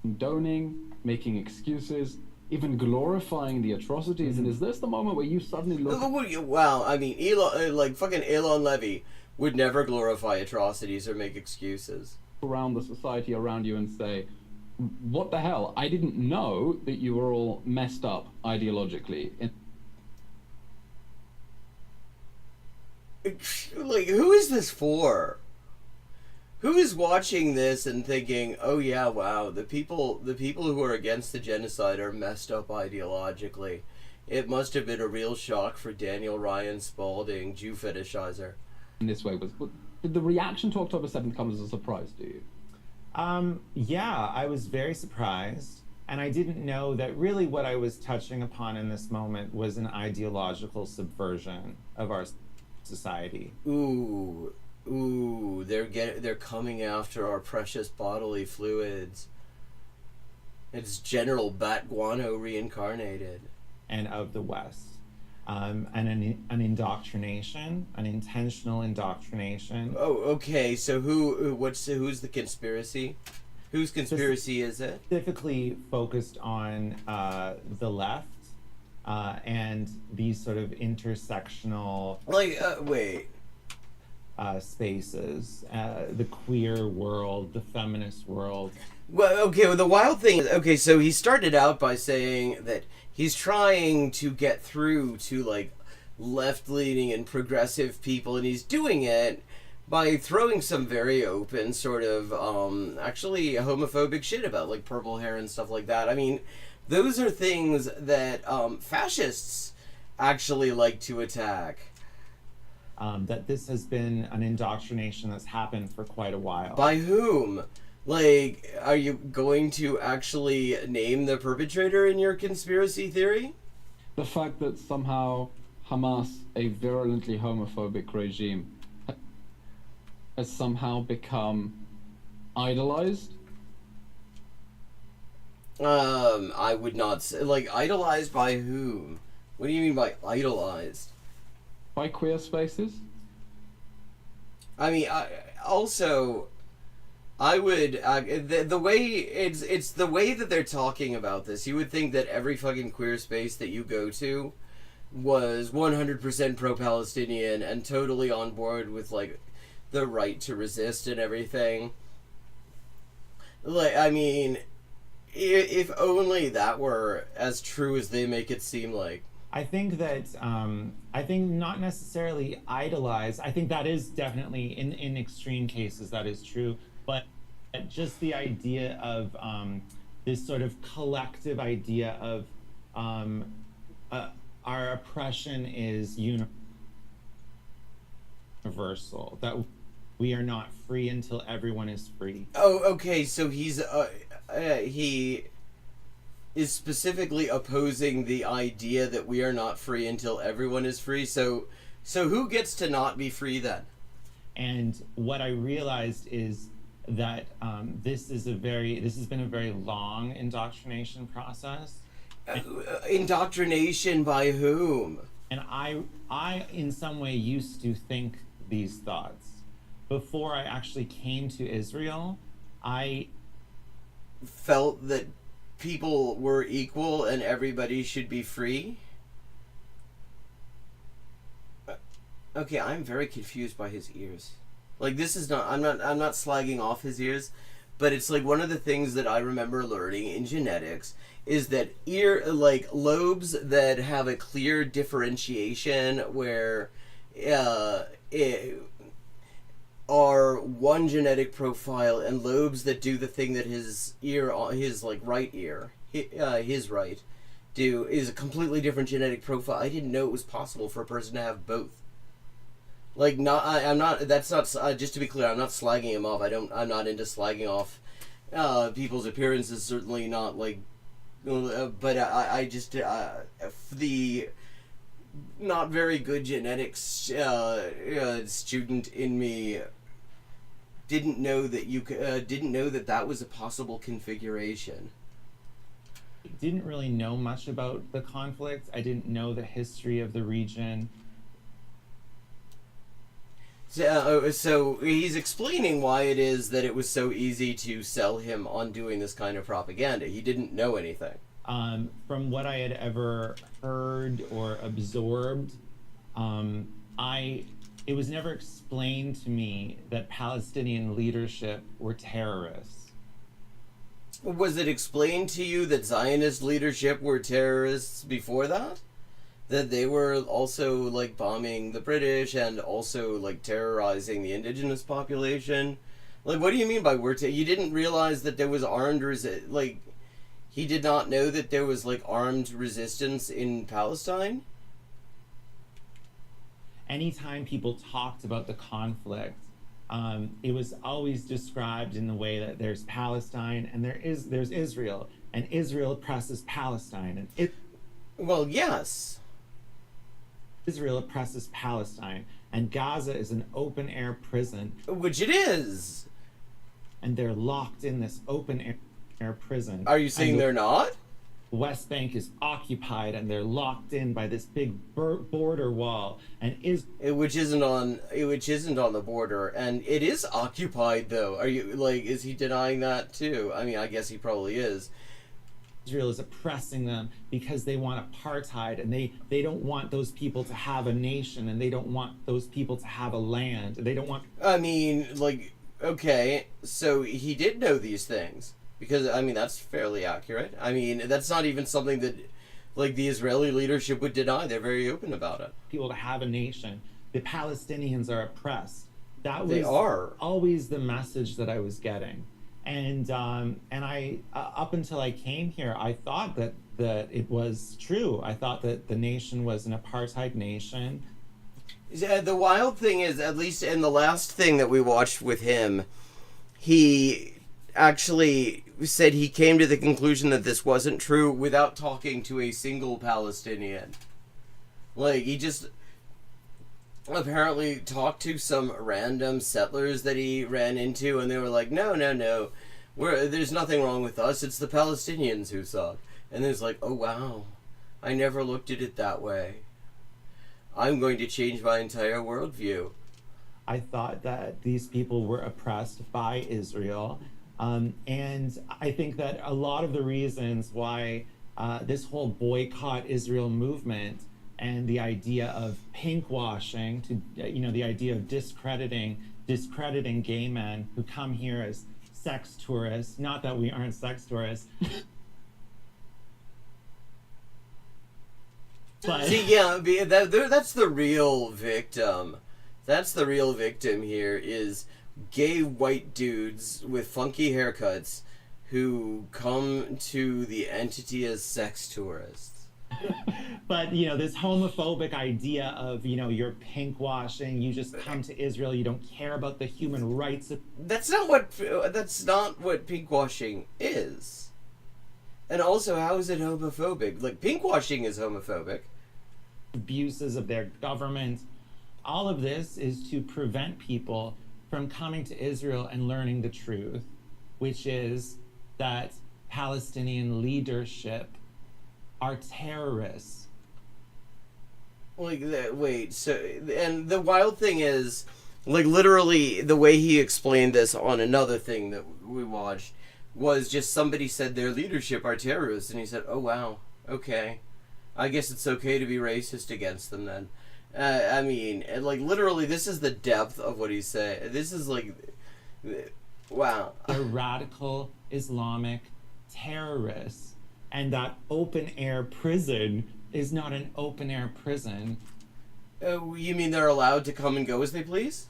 Condoning, making excuses, even glorifying the atrocities, and is this the moment where you suddenly look...
Wow, I mean, fucking Elon Levy would never glorify atrocities or make excuses.
Around the society around you and say, what the hell? I didn't know that you were all messed up ideologically.
Like, who is this for? Who is watching this and thinking, oh yeah, wow, the people who are against the genocide are messed up ideologically. It must have been a real shock for Daniel Ryan Spalding, Jew fetishizer.
In this way, did the reaction to October 7th come as a surprise to you?
Yeah, I was very surprised. And I didn't know that really what I was touching upon in this moment was an ideological subversion of our society.
Ooh, they're coming after our precious bodily fluids. It's General Bat Guano reincarnated.
And of the West. And an indoctrination, an intentional indoctrination.
Oh, okay. So who's the conspiracy? Whose conspiracy is it?
Specifically focused on the left and these sort of intersectional, spaces, the queer world, the feminist world.
Well, okay. Well, the wild thing is, okay. So he started out by saying that he's trying to get through to, like, left-leaning and progressive people, and he's doing it by throwing some very open sort of actually homophobic shit about, like, purple hair and stuff like that. I mean, those are things that fascists actually like to attack.
That this has been an indoctrination that's happened for quite a while.
By whom? Like, are you going to actually name the perpetrator in your conspiracy theory?
The fact that somehow Hamas, a virulently homophobic regime, has somehow become idolized?
I would not say, like, idolized by whom? What do you mean by idolized?
By queer spaces?
I mean, I would, the way, it's the way that they're talking about this. You would think that every fucking queer space that you go to was 100% pro-Palestinian and totally on board with, like, the right to resist and everything. Like, I mean, if only that were as true as they make it seem like.
I think that, I think not necessarily idolize. I think that is definitely, in extreme cases, that is true. But just the idea of this sort of collective idea of our oppression is universal, that we are not free until everyone is free.
Oh, okay, so he is specifically opposing the idea that we are not free until everyone is free. So who gets to not be free then?
And what I realized is that this has been a very long indoctrination process.
Indoctrination by whom?
And I in some way used to think these thoughts. Before I actually came to Israel, I
felt that people were equal and everybody should be free. Okay, I'm very confused by his ears. Like, this is not, I'm not slagging off his ears, but it's like one of the things that I remember learning in genetics is that lobes that have a clear differentiation where are one genetic profile, and lobes that do the thing that his right ear do is a completely different genetic profile. I didn't know it was possible for a person to have both. Like, I'm not. That's not. Just to be clear, I'm not slagging him off. I'm not into slagging off people's appearances. Certainly not like. But I just the not very good genetics student in me didn't know that that was a possible configuration.
I didn't really know much about the conflict. I didn't know the history of the region.
So he's explaining why it is that it was so easy to sell him on doing this kind of propaganda. He didn't know anything.
From what I had ever heard or absorbed, it was never explained to me that Palestinian leadership were terrorists.
Was it explained to you that Zionist leadership were terrorists before that? That they were also, like, bombing the British and also, like, terrorizing the indigenous population? Like, what do you mean by you didn't realize that there was he did not know that there was, like, armed resistance in Palestine?
Anytime people talked about the conflict, it was always described in the way that there's Palestine and there's Israel, and Israel oppresses Palestine, and
well, yes.
Israel oppresses Palestine, and Gaza is an open-air prison.
Which it is!
And they're locked in this open-air prison.
Are you saying they're not?
West Bank is occupied, and they're locked in by this big border wall, and
which isn't on the border, and it is occupied, though. Are you, like, is he denying that, too? I mean, I guess he probably is.
Israel is oppressing them because they want apartheid, and they don't want those people to have a nation, and they don't want those people to have a land. They don't want...
I mean, like, okay, so he did know these things. Because, I mean, that's fairly accurate. I mean, that's not even something that, like, the Israeli leadership would deny. They're very open about it.
People to have a nation. The Palestinians are oppressed. That
was
always the message that I was getting. And I, up until I came here, I thought that it was true. I thought that the nation was an apartheid nation.
The wild thing is, at least in the last thing that we watched with him, he actually said he came to the conclusion that this wasn't true without talking to a single Palestinian. Like, he just apparently talked to some random settlers that he ran into, and they were like, no, There's nothing wrong with us. It's the Palestinians who suck. And there's like, oh wow, I never looked at it that way. I'm going to change my entire worldview.
I thought that these people were oppressed by Israel. And I think that a lot of the reasons why this whole boycott Israel movement and the idea of pinkwashing, the idea of discrediting gay men who come here as sex tourists, not that we aren't sex tourists. But
see, yeah, that's the real victim. That's the real victim here, is gay white dudes with funky haircuts who come to the entity as sex tourists.
But, this homophobic idea of, you're pinkwashing, you just come to Israel, you don't care about the human rights of...
That's not what pinkwashing is. And also, how is it homophobic? Like, pinkwashing is homophobic.
Abuses of their government. All of this is to prevent people from coming to Israel and learning the truth, which is that Palestinian leadership are terrorists.
Like, wait, so, and the wild thing is, like, literally, the way he explained this on another thing that we watched was just somebody said their leadership are terrorists, and he said, oh, wow, okay. I guess it's okay to be racist against them then. I mean, like, literally, this is the depth of what he's saying. This is, like, wow.
They're radical Islamic terrorists. And that open-air prison is not an open-air prison.
You mean they're allowed to come and go as they please?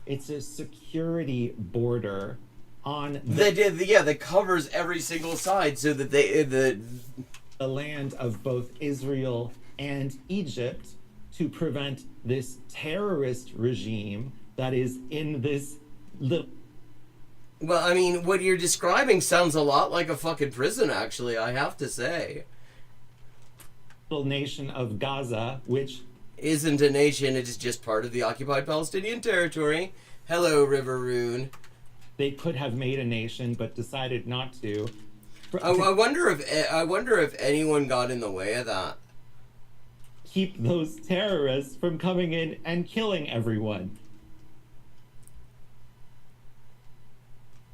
It's a security border on
that covers every single side so that
the land of both Israel and Egypt to prevent this terrorist regime that is in this little...
Well, I mean, what you're describing sounds a lot like a fucking prison, actually, I have to say.
Little nation of Gaza, which
isn't a nation, it is just part of the occupied Palestinian territory. Hello, Riveroon.
They could have made a nation, but decided not to.
I wonder if anyone got in the way of that.
Keep those terrorists from coming in and killing everyone.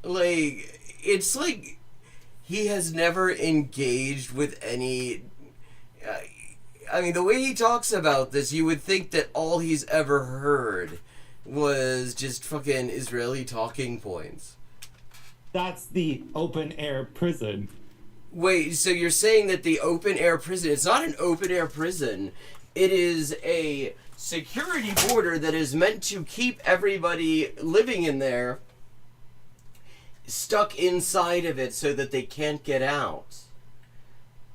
Like, it's like he has never engaged with any... I mean, the way he talks about this, you would think that all he's ever heard was just fucking Israeli talking points.
That's the open-air prison.
Wait, so you're saying that the open-air prison... It's not an open-air prison. It is a security border that is meant to keep everybody living in there stuck inside of it so that they can't get out.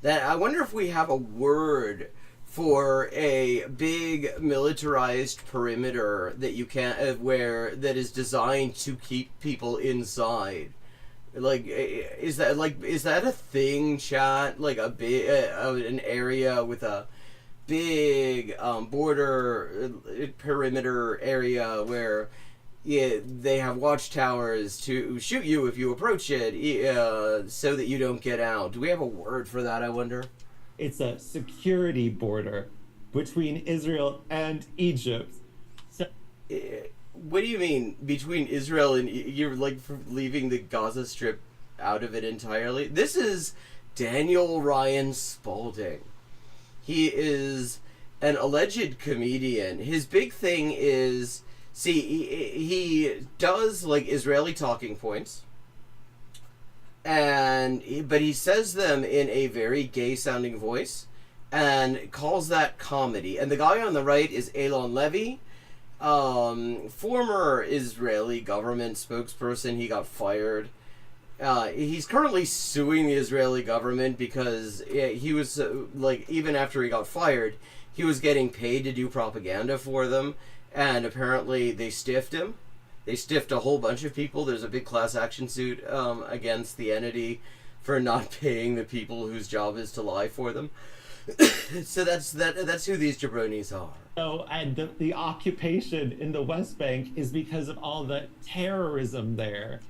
That I wonder if we have a word for a big militarized perimeter that you can't that is designed to keep people inside. Like, is that a thing, chat? Like a big an area with a big border perimeter area where they have watchtowers to shoot you if you approach it, so that you don't get out. Do we have a word for that, I wonder?
It's a security border between Israel and Egypt. So,
what do you mean between Israel and... You're like leaving the Gaza Strip out of it entirely? This is Daniel Ryan Spalding. He is an alleged comedian. His big thing is... See, he does, like, Israeli talking points, but he says them in a very gay-sounding voice, and calls that comedy. And the guy on the right is Elon Levy, former Israeli government spokesperson. He got fired. He's currently suing the Israeli government because he was, like, even after he got fired, he was getting paid to do propaganda for them. And apparently they stiffed him. They stiffed a whole bunch of people. There's a big class action suit against the entity for not paying the people whose job is to lie for them. So that's who these jabronis are.
Oh, and the occupation in the West Bank is because of all the terrorism there.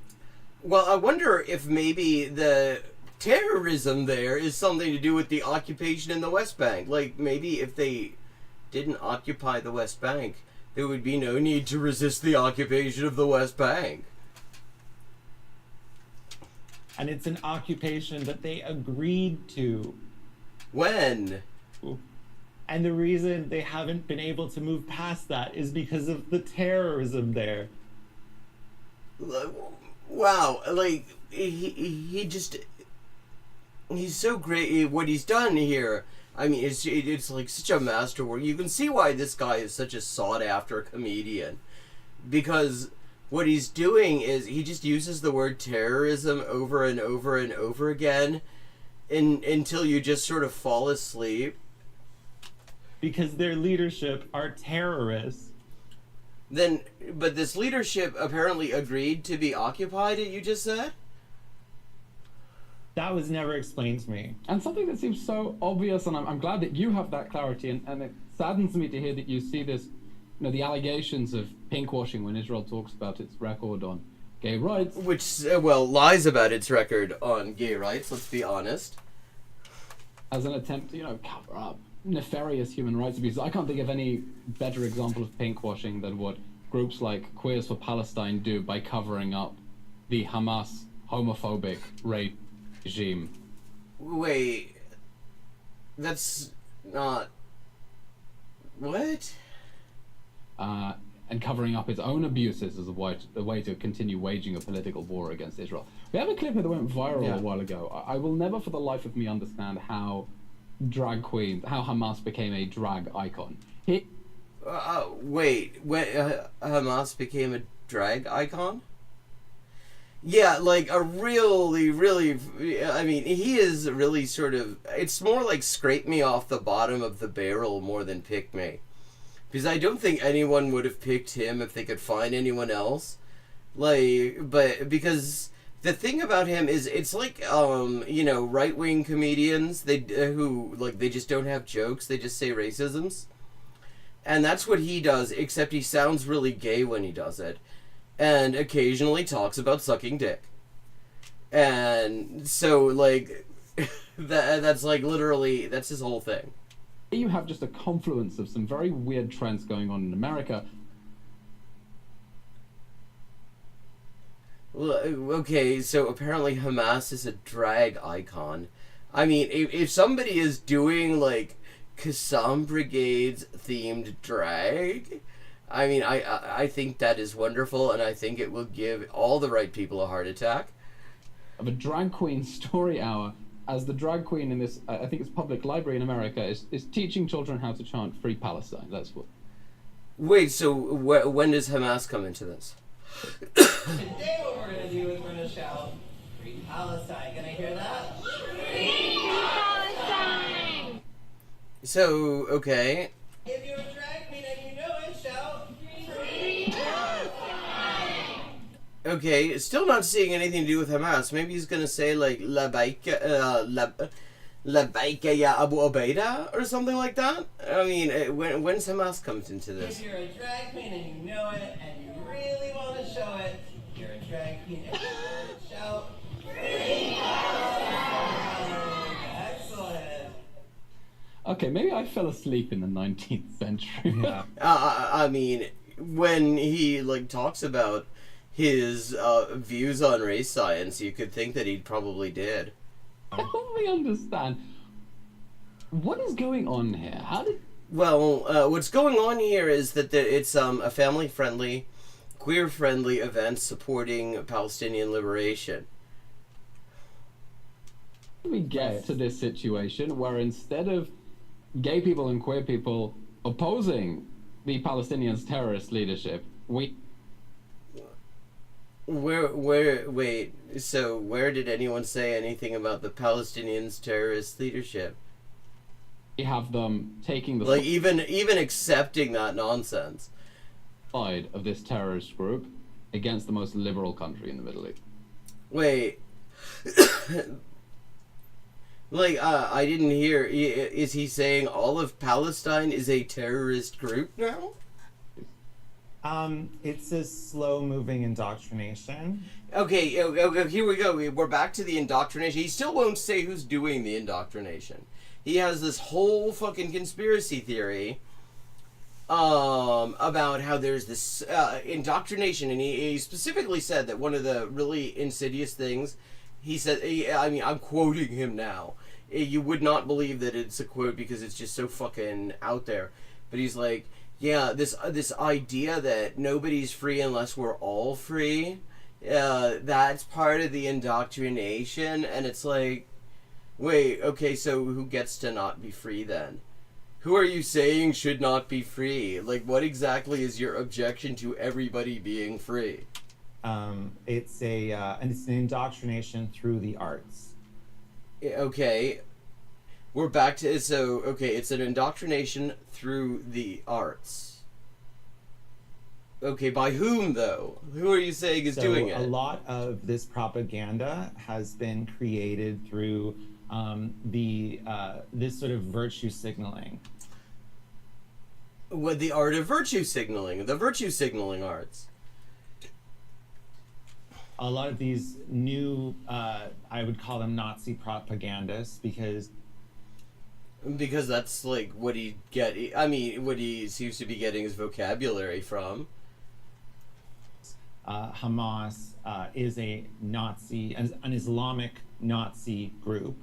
Well, I wonder if maybe the terrorism there is something to do with the occupation in the West Bank. Like, maybe if they didn't occupy the West Bank, there would be no need to resist the occupation of the West Bank.
And it's an occupation that they agreed to.
When?
And the reason they haven't been able to move past that is because of the terrorism there.
Wow, like, he just... He's so great what he's done here. I mean, it's like such a masterwork. You can see why this guy is such a sought-after comedian. Because what he's doing is he just uses the word terrorism over and over and over again until you just sort of fall asleep.
Because their leadership are terrorists.
But this leadership apparently agreed to be occupied, you just said?
That was never explained to me.
And something that seems so obvious, and I'm glad that you have that clarity, and it saddens me to hear that you see this, the allegations of pinkwashing when Israel talks about its record on gay rights.
Which, lies about its record on gay rights, let's be honest.
As an attempt to, cover up nefarious human rights abuses. I can't think of any better example of pinkwashing than what groups like Queers for Palestine do by covering up the Hamas homophobic regime.
Wait, that's not... What?
And covering up its own abuses as a way to continue waging a political war against Israel. We have a clip that went viral a while ago. I will never for the life of me understand how Hamas became a drag icon.
Wait, when Hamas became a drag icon? Yeah, like a really, I mean, he is really sort of, it's more like scrape me off the bottom of the barrel more than pick me. Because I don't think anyone would have picked him if they could find anyone else. Because the thing about him is, it's like, right-wing comedians, they just don't have jokes, they just say racisms. And that's what he does, except he sounds really gay when he does it. And occasionally talks about sucking dick. And so, that's literally, that's his whole thing.
You have just a confluence of some very weird trends going on in America.
Okay, so apparently Hamas is a drag icon. I mean, if somebody is doing, Qassam Brigade's themed drag, I mean, I think that is wonderful, and I think it will give all the right people a heart attack.
Of a drag queen story hour, as the drag queen in this, I think it's public library in America, is teaching children how to chant Free Palestine. That's what.
Wait, so when does Hamas come into this?
Today what we're going to do is we're going to shout Free Palestine. Can I hear that? Free Palestine!
So, okay.
If you're a drag queen and you know it, shout Free Palestine!
Okay, still not seeing anything to do with Hamas. Maybe he's going to say, La Baika ya Abu Ubaida or something like that? I mean, when's Hamas comes into this?
If you're a drag queen and you know it and you really want to show it, you're a drag queen and you shout Free Palestine! Excellent!
Okay, maybe I fell asleep in the 19th century.
Yeah. I mean, when he talks about his views on race science, you could think that he probably did.
Help me understand. What is going on here?
Well, what's going on here is that it's a family-friendly, queer-friendly event supporting Palestinian liberation.
We get to this situation where instead of gay people and queer people opposing the Palestinians' terrorist leadership, wait,
so where did anyone say anything about the Palestinians' terrorist leadership?
We have them taking the
even accepting that nonsense
side of this terrorist group against the most liberal country in the Middle East.
Wait, I didn't hear. Is he saying all of Palestine is a terrorist group now?
It's a slow-moving indoctrination.
Okay, here we go. We're back to the indoctrination. He still won't say who's doing the indoctrination. He has this whole fucking conspiracy theory about how there's this indoctrination, and he specifically said that one of the really insidious things, he said, I'm quoting him now. You would not believe that it's a quote because it's just so fucking out there. But he's like, yeah, this idea that nobody's free unless we're all free, that's part of the indoctrination. And it's like, wait, okay, so who gets to not be free then? Who are you saying should not be free? Like, what exactly is your objection to everybody being free?
It's an indoctrination through the arts.
Okay, we're back to it's an indoctrination through the arts. Okay, by whom though? Who are you saying is doing it?
A lot of this propaganda has been created through this sort of virtue signaling.
What, the art of virtue signaling, the virtue signaling arts.
A lot of these new, I would call them Nazi propagandists because
that's like what he seems to be getting his vocabulary from.
Hamas is a Nazi, an Islamic Nazi group.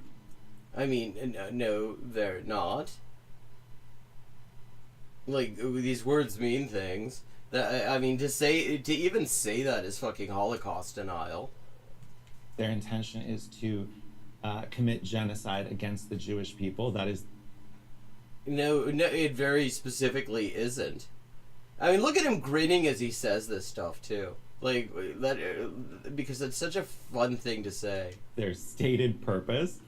I mean, no, they're not. Like, these words mean things. To even say that is fucking Holocaust denial.
Their intention is to commit genocide against the Jewish people. That is.
No, it very specifically isn't. I mean, look at him grinning as he says this stuff too. Like that, because it's such a fun thing to say.
Their stated purpose.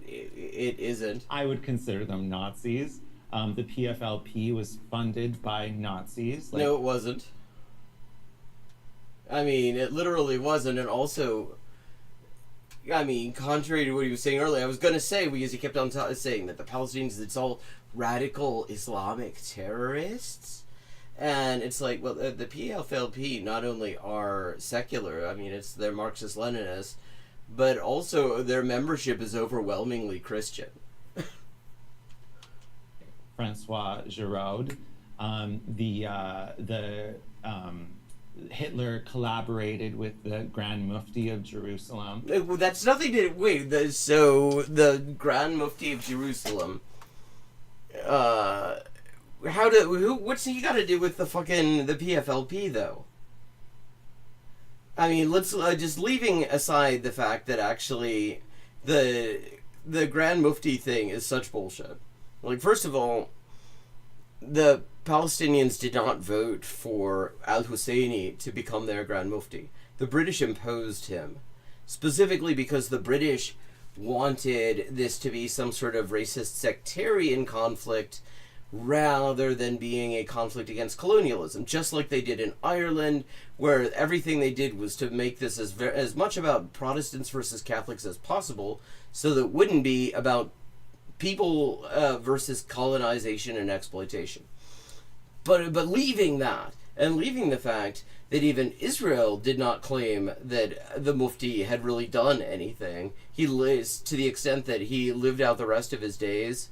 It isn't.
I would consider them Nazis. The PFLP was funded by Nazis.
No, it wasn't. I mean, it literally wasn't, and also, I mean, contrary to what he was saying earlier, I was going to say, because he kept on saying that the Palestinians, it's all radical Islamic terrorists. And it's like, well, the PFLP not only are secular, I mean, they're Marxist-Leninists, but also their membership is overwhelmingly Christian.
Francois Giraud, Hitler collaborated with the Grand Mufti of Jerusalem.
Well, that's nothing to wait. So the Grand Mufti of Jerusalem. What's he got to do with the PFLP though? I mean, let's just leaving aside the fact that actually the Grand Mufti thing is such bullshit. Like, first of all, the Palestinians did not vote for al-Husseini to become their Grand Mufti. The British imposed him, specifically because the British wanted this to be some sort of racist sectarian conflict rather than being a conflict against colonialism, just like they did in Ireland, where everything they did was to make this as much about Protestants versus Catholics as possible, so that it wouldn't be about people versus colonization and exploitation. But leaving that, and leaving the fact that even Israel did not claim that the Mufti had really done anything, he lives to the extent that he lived out the rest of his days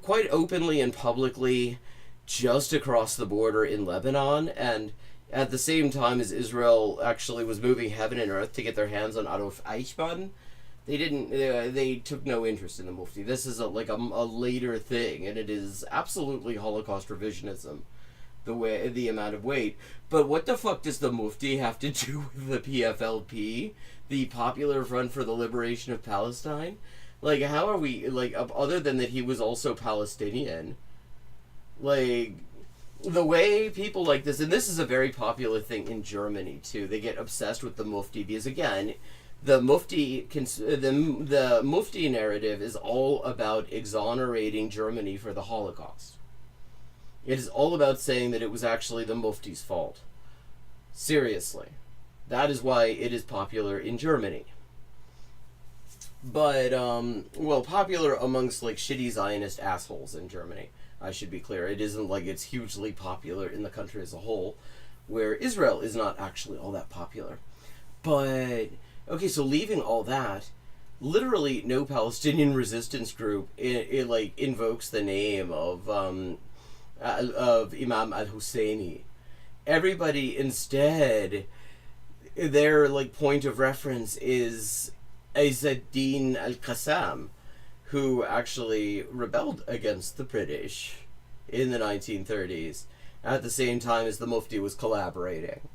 quite openly and publicly just across the border in Lebanon, and at the same time as Israel actually was moving heaven and earth to get their hands on Adolf Eichmann. They took no interest in the Mufti. This is a later thing, and it is absolutely Holocaust revisionism, the amount of weight. But what the fuck does the Mufti have to do with the PFLP, the Popular Front for the Liberation of Palestine? Like, how are we, like, other than that he was also Palestinian, like, the way people like this, and this is a very popular thing in Germany too, they get obsessed with the Mufti because, again, the Mufti narrative is all about exonerating Germany for the Holocaust. It is all about saying that it was actually the Mufti's fault. Seriously. That is why it is popular in Germany. But, popular amongst, like, shitty Zionist assholes in Germany. I should be clear. It isn't like it's hugely popular in the country as a whole, where Israel is not actually all that popular. But, okay, so leaving all that, literally no Palestinian resistance group it like invokes the name of Imam al-Husseini. Everybody instead, their like point of reference is Izzeddin al-Qassam, who actually rebelled against the British in the 1930s at the same time as the Mufti was collaborating.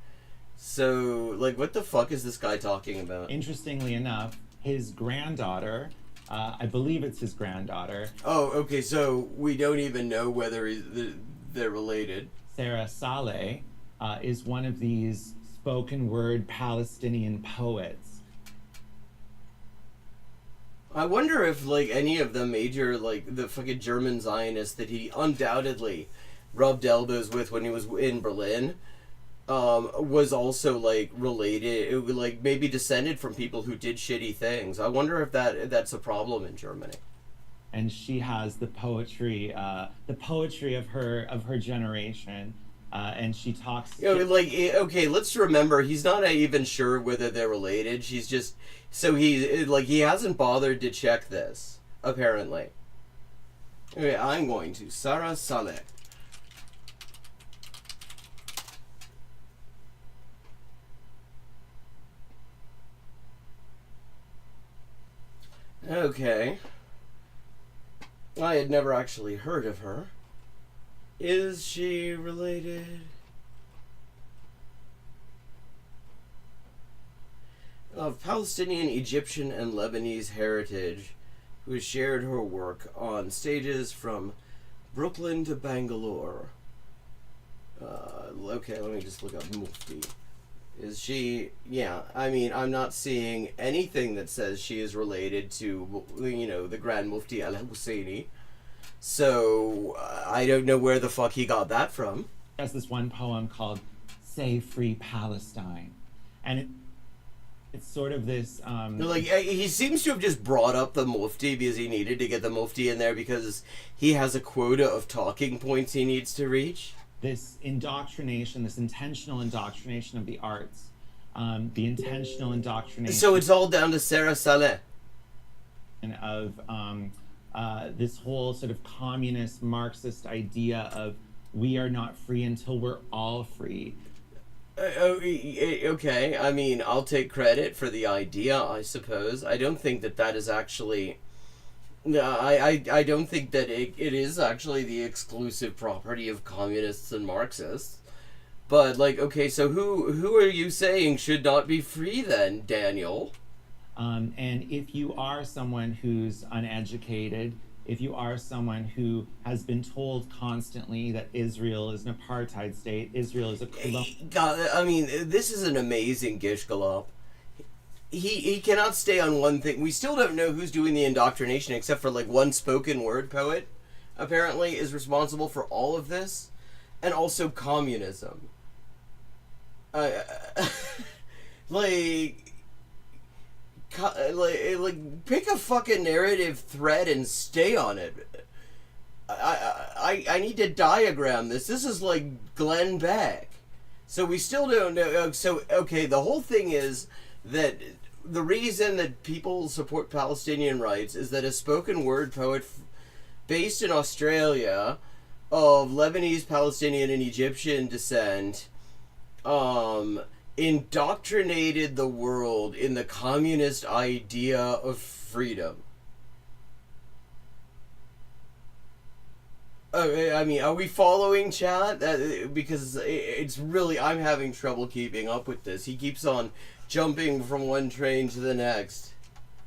So, like, what the fuck is this guy talking about?
Interestingly enough, his granddaughter, I believe it's his granddaughter.
Oh, okay, so we don't even know whether they're related.
Sarah Saleh is one of these spoken word Palestinian poets.
I wonder if, like, any of the major, like, the fucking German Zionists that he undoubtedly rubbed elbows with when he was in Berlin, was also, like, related, it, like, maybe descended from people who did shitty things. I wonder if that's a problem in Germany.
And she has the poetry of her generation, and she talks.
You know, like, okay, let's remember, he's not even sure whether they're related. She's just, so he hasn't bothered to check this, apparently. Okay, I'm going to Sarah Saleh. Okay. I had never actually heard of her. Is she related? Of Palestinian, Egyptian, and Lebanese heritage, who has shared her work on stages from Brooklyn to Bangalore. Okay, let me just look up Mufti. Is she... Yeah, I mean, I'm not seeing anything that says she is related to, you know, the Grand Mufti al-Husseini. So, I don't know where the fuck he got that from.
He has this one poem called Say Free Palestine. And it's sort of this...
Like, he seems to have just brought up the Mufti because he needed to get the Mufti in there because he has a quota of talking points he needs to reach.
This indoctrination, this intentional indoctrination of the arts, the intentional indoctrination...
So it's all down to Sarah Saleh.
...of this whole sort of communist Marxist idea of we are not free until we're all free.
Okay, I mean, I'll take credit for the idea, I suppose. I don't think that is actually... I don't think that it is actually the exclusive property of communists and Marxists. But, like, okay, so who are you saying should not be free then, Daniel?
And if you are someone who's uneducated, if you are someone who has been told constantly that Israel is an apartheid state, Israel is a...
God, I mean, this is an amazing gish galop. He cannot stay on one thing. We still don't know who's doing the indoctrination except for, like, one spoken word poet, apparently, is responsible for all of this. And also communism. Like, pick a fucking narrative thread and stay on it. I need to diagram this. This is like Glenn Beck. So we still don't know. So, okay, the whole thing is that the reason that people support Palestinian rights is that a spoken word poet based in Australia of Lebanese, Palestinian, and Egyptian descent indoctrinated the world in the communist idea of freedom. I mean, are we following, chat? Because it's really, I'm having trouble keeping up with this. He keeps on jumping from one train to the next.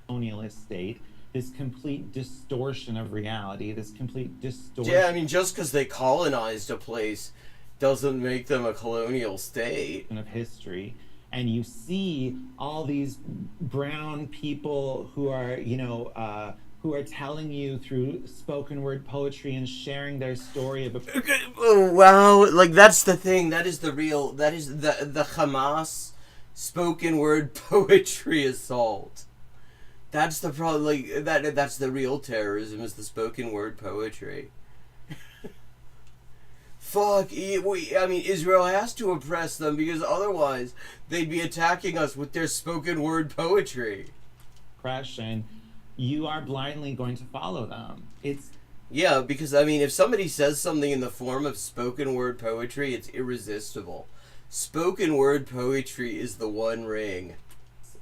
Colonialist state, this complete distortion of reality, this complete distortion...
Yeah, I mean, just because they colonized a place doesn't make them a colonial state.
...of history, and you see all these brown people who are, you know, who are telling you through spoken word poetry and sharing their story of a...
Oh, wow, like, that's the thing. That is the real... That is the Hamas spoken word poetry assault. That's the problem. Like, that's the real terrorism, is the spoken word poetry. Fuck, I mean, Israel has to oppress them because otherwise they'd be attacking us with their spoken word poetry.
Oppression, you are blindly going to follow them.
Yeah, because, I mean, if somebody says something in the form of spoken word poetry, it's irresistible. Spoken word poetry is the one ring.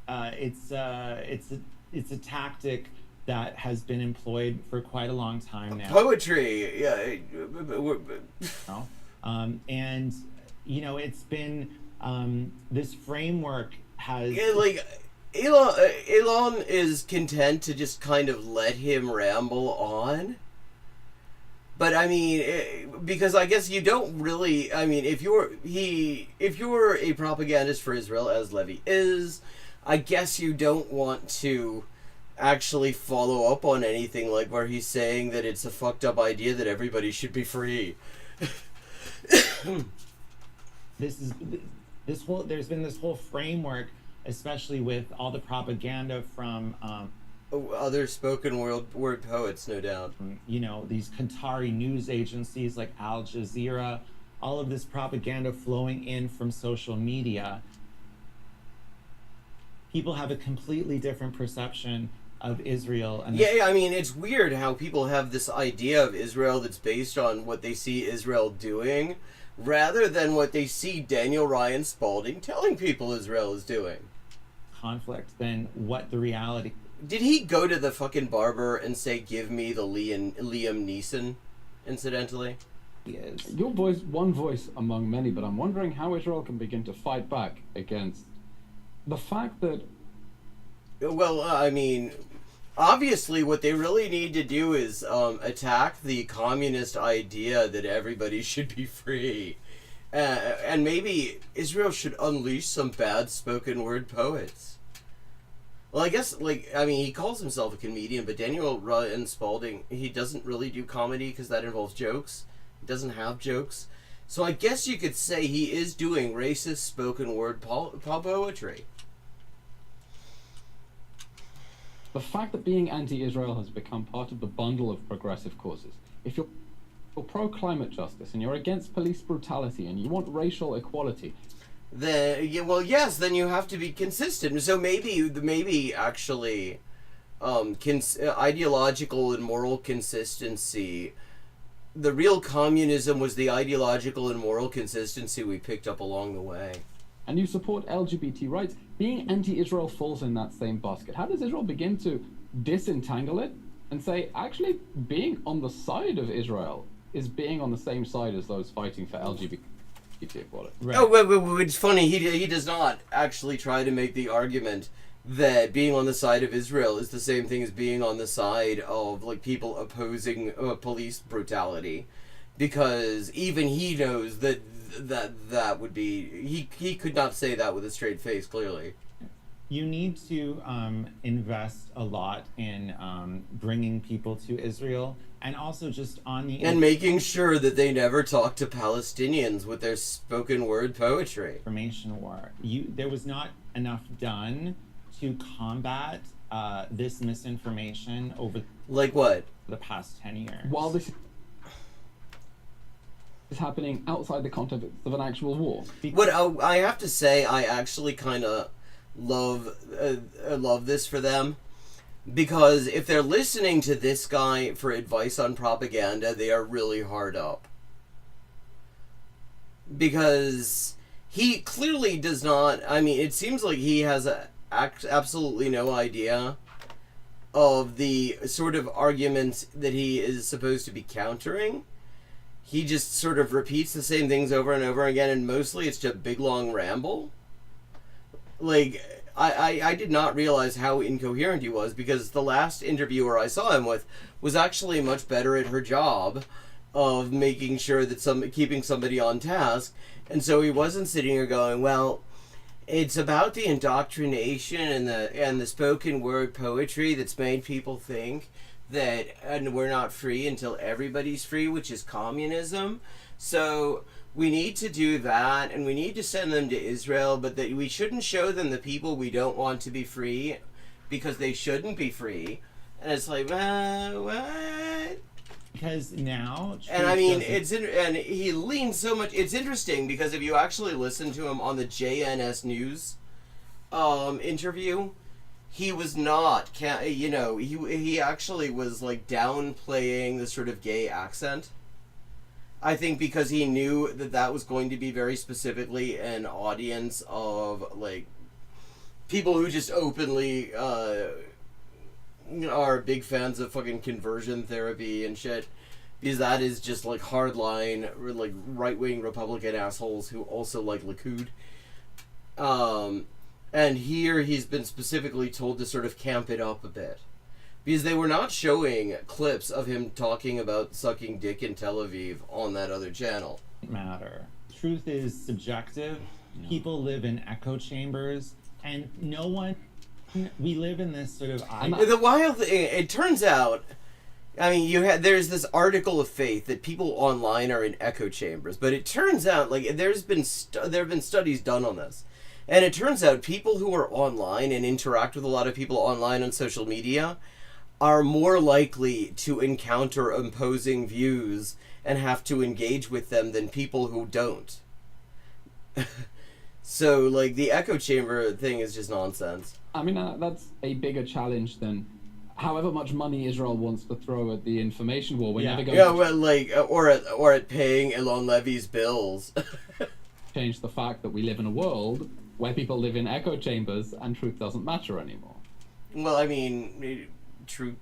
It's a tactic that has been employed for quite a long time now.
Poetry, yeah.
And, you know, it's been, this framework has...
Yeah, like, Elon is content to just kind of let him ramble on. But I mean, because I guess you don't really, I mean, if you're a propagandist for Israel, as Levy is, I guess you don't want to actually follow up on anything like where he's saying that it's a fucked up idea that everybody should be free.
There's been this whole framework, especially with all the propaganda from
other spoken word poets, no doubt.
You know, these Qatari news agencies like Al Jazeera, all of this propaganda flowing in from social media. People have a completely different perception of Israel. And
yeah, I mean, it's weird how people have this idea of Israel that's based on what they see Israel doing, rather than what they see Daniel Ryan Spalding telling people Israel is doing.
Conflict than what the reality.
Did he go to the fucking barber and say, "Give me the Liam Neeson," incidentally?
Yes.
Your voice, one voice among many, but I'm wondering how Israel can begin to fight back against the fact that...
Well, I mean, obviously what they really need to do is attack the communist idea that everybody should be free. And maybe Israel should unleash some bad spoken word poets. Well, I guess, like, I mean, he calls himself a comedian, but Daniel Ryan Spalding, he doesn't really do comedy because that involves jokes. He doesn't have jokes. So I guess you could say he is doing racist spoken word poetry.
The fact that being anti-Israel has become part of the bundle of progressive causes. If you're pro-climate justice and you're against police brutality and you want racial equality,
then then you have to be consistent. So maybe actually, ideological and moral consistency. The real communism was the ideological and moral consistency we picked up along the way.
And you support LGBT rights. Being anti-Israel falls in that same basket. How does Israel begin to disentangle it and say, actually, being on the side of Israel is being on the same side as those fighting for LGBT equality?
Right. Oh, it's funny. He does not actually try to make the argument that being on the side of Israel is the same thing as being on the side of like people opposing police brutality, because even he knows that would be he could not say that with a straight face. Clearly,
you need to invest a lot in bringing people to Israel, and also just on the
and making sure that they never talk to Palestinians with their spoken word poetry.
Information war. There was not enough done to combat this misinformation over
like what
the past 10 years.
While this is happening outside the context of an actual war.
What I have to say, I actually kind of love this for them, because if they're listening to this guy for advice on propaganda, they are really hard up, because he clearly does not. I mean, it seems like he has absolutely no idea of the sort of arguments that he is supposed to be countering. He just sort of repeats the same things over and over again, and mostly it's just a big long ramble. Like, I did not realize how incoherent he was, because the last interviewer I saw him with was actually much better at her job of making sure that keeping somebody on task, and so he wasn't sitting here going, well, it's about the indoctrination and the spoken word poetry that's made people think that and we're not free until everybody's free, which is communism. So we need to do that, and we need to send them to Israel, but that we shouldn't show them the people we don't want to be free, because they shouldn't be free. And it's like, what?
because now.
And I mean,
doesn't-
and he leans so much. It's interesting because if you actually listen to him on the JNS News interview, he was not, he actually was like downplaying the sort of gay accent. I think because he knew that that was going to be very specifically an audience of like people who just openly are big fans of fucking conversion therapy and shit, because that is just like hardline, like right-wing Republican assholes who also like Likud. And here he's been specifically told to sort of camp it up a bit, because they were not showing clips of him talking about sucking dick in Tel Aviv on that other channel.
Matter. Truth is subjective. People live in echo chambers, and no one. We live in this sort of.
The wild thing, it turns out, I mean, there's this article of faith that people online are in echo chambers, but it turns out like there have been studies done on this, and it turns out people who are online and interact with a lot of people online on social media are more likely to encounter opposing views and have to engage with them than people who don't. So, like, the echo chamber thing is just nonsense.
I mean, that's a bigger challenge than however much money Israel wants to throw at the information war. We're never going to
well, like, or at paying Elon Levy's bills.
change the fact that we live in a world where people live in echo chambers and truth doesn't matter anymore.
Well, I mean, truth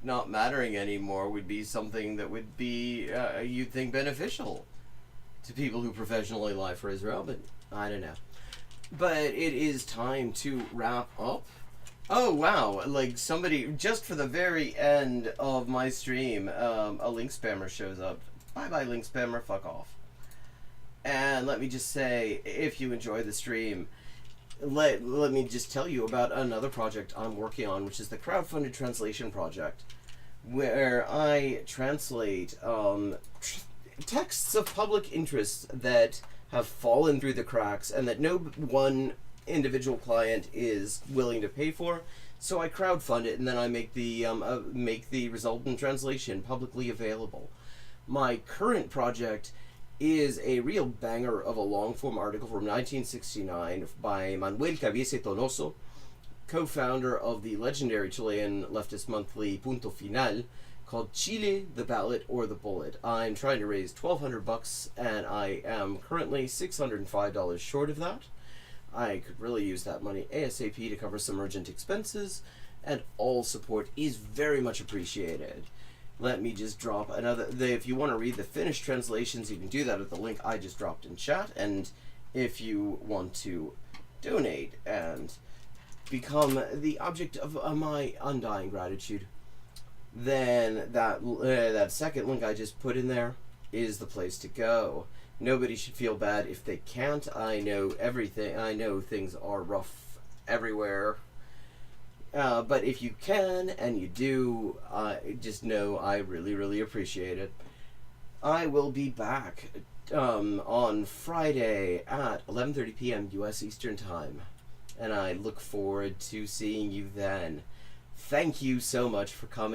not mattering anymore would be something that would be, you'd think, beneficial to people who professionally lie for Israel, but I don't know. But it is time to wrap up. Oh, wow. Like, somebody, just for the very end of my stream, a link spammer shows up. Bye-bye, link spammer. Fuck off. And let me just say, if you enjoy the stream, let me just tell you about another project I'm working on, which is the crowdfunded translation project, where I translate texts of public interest that have fallen through the cracks and that no one individual client is willing to pay for. So I crowdfund it, and then I make the resultant translation publicly available. My current project is a real banger of a long-form article from 1969 by Manuel Cabiese Tonoso, co-founder of the legendary Chilean leftist monthly Punto Final, called Chile, the Ballot or the Bullet. I'm trying to raise $1,200, and I am currently $605 short of that. I could really use that money ASAP to cover some urgent expenses, and all support is very much appreciated. Let me just drop another. If you want to read the finished translations, you can do that at the link I just dropped in chat. And if you want to donate and become the object of my undying gratitude, then that second link I just put in there is the place to go. Nobody should feel bad if they can't. I know everything. I know things are rough everywhere. But if you can, and you do, just know I really, really appreciate it. I will be back on Friday at 11:30 p.m. U.S. Eastern Time, and I look forward to seeing you then. Thank you so much for coming.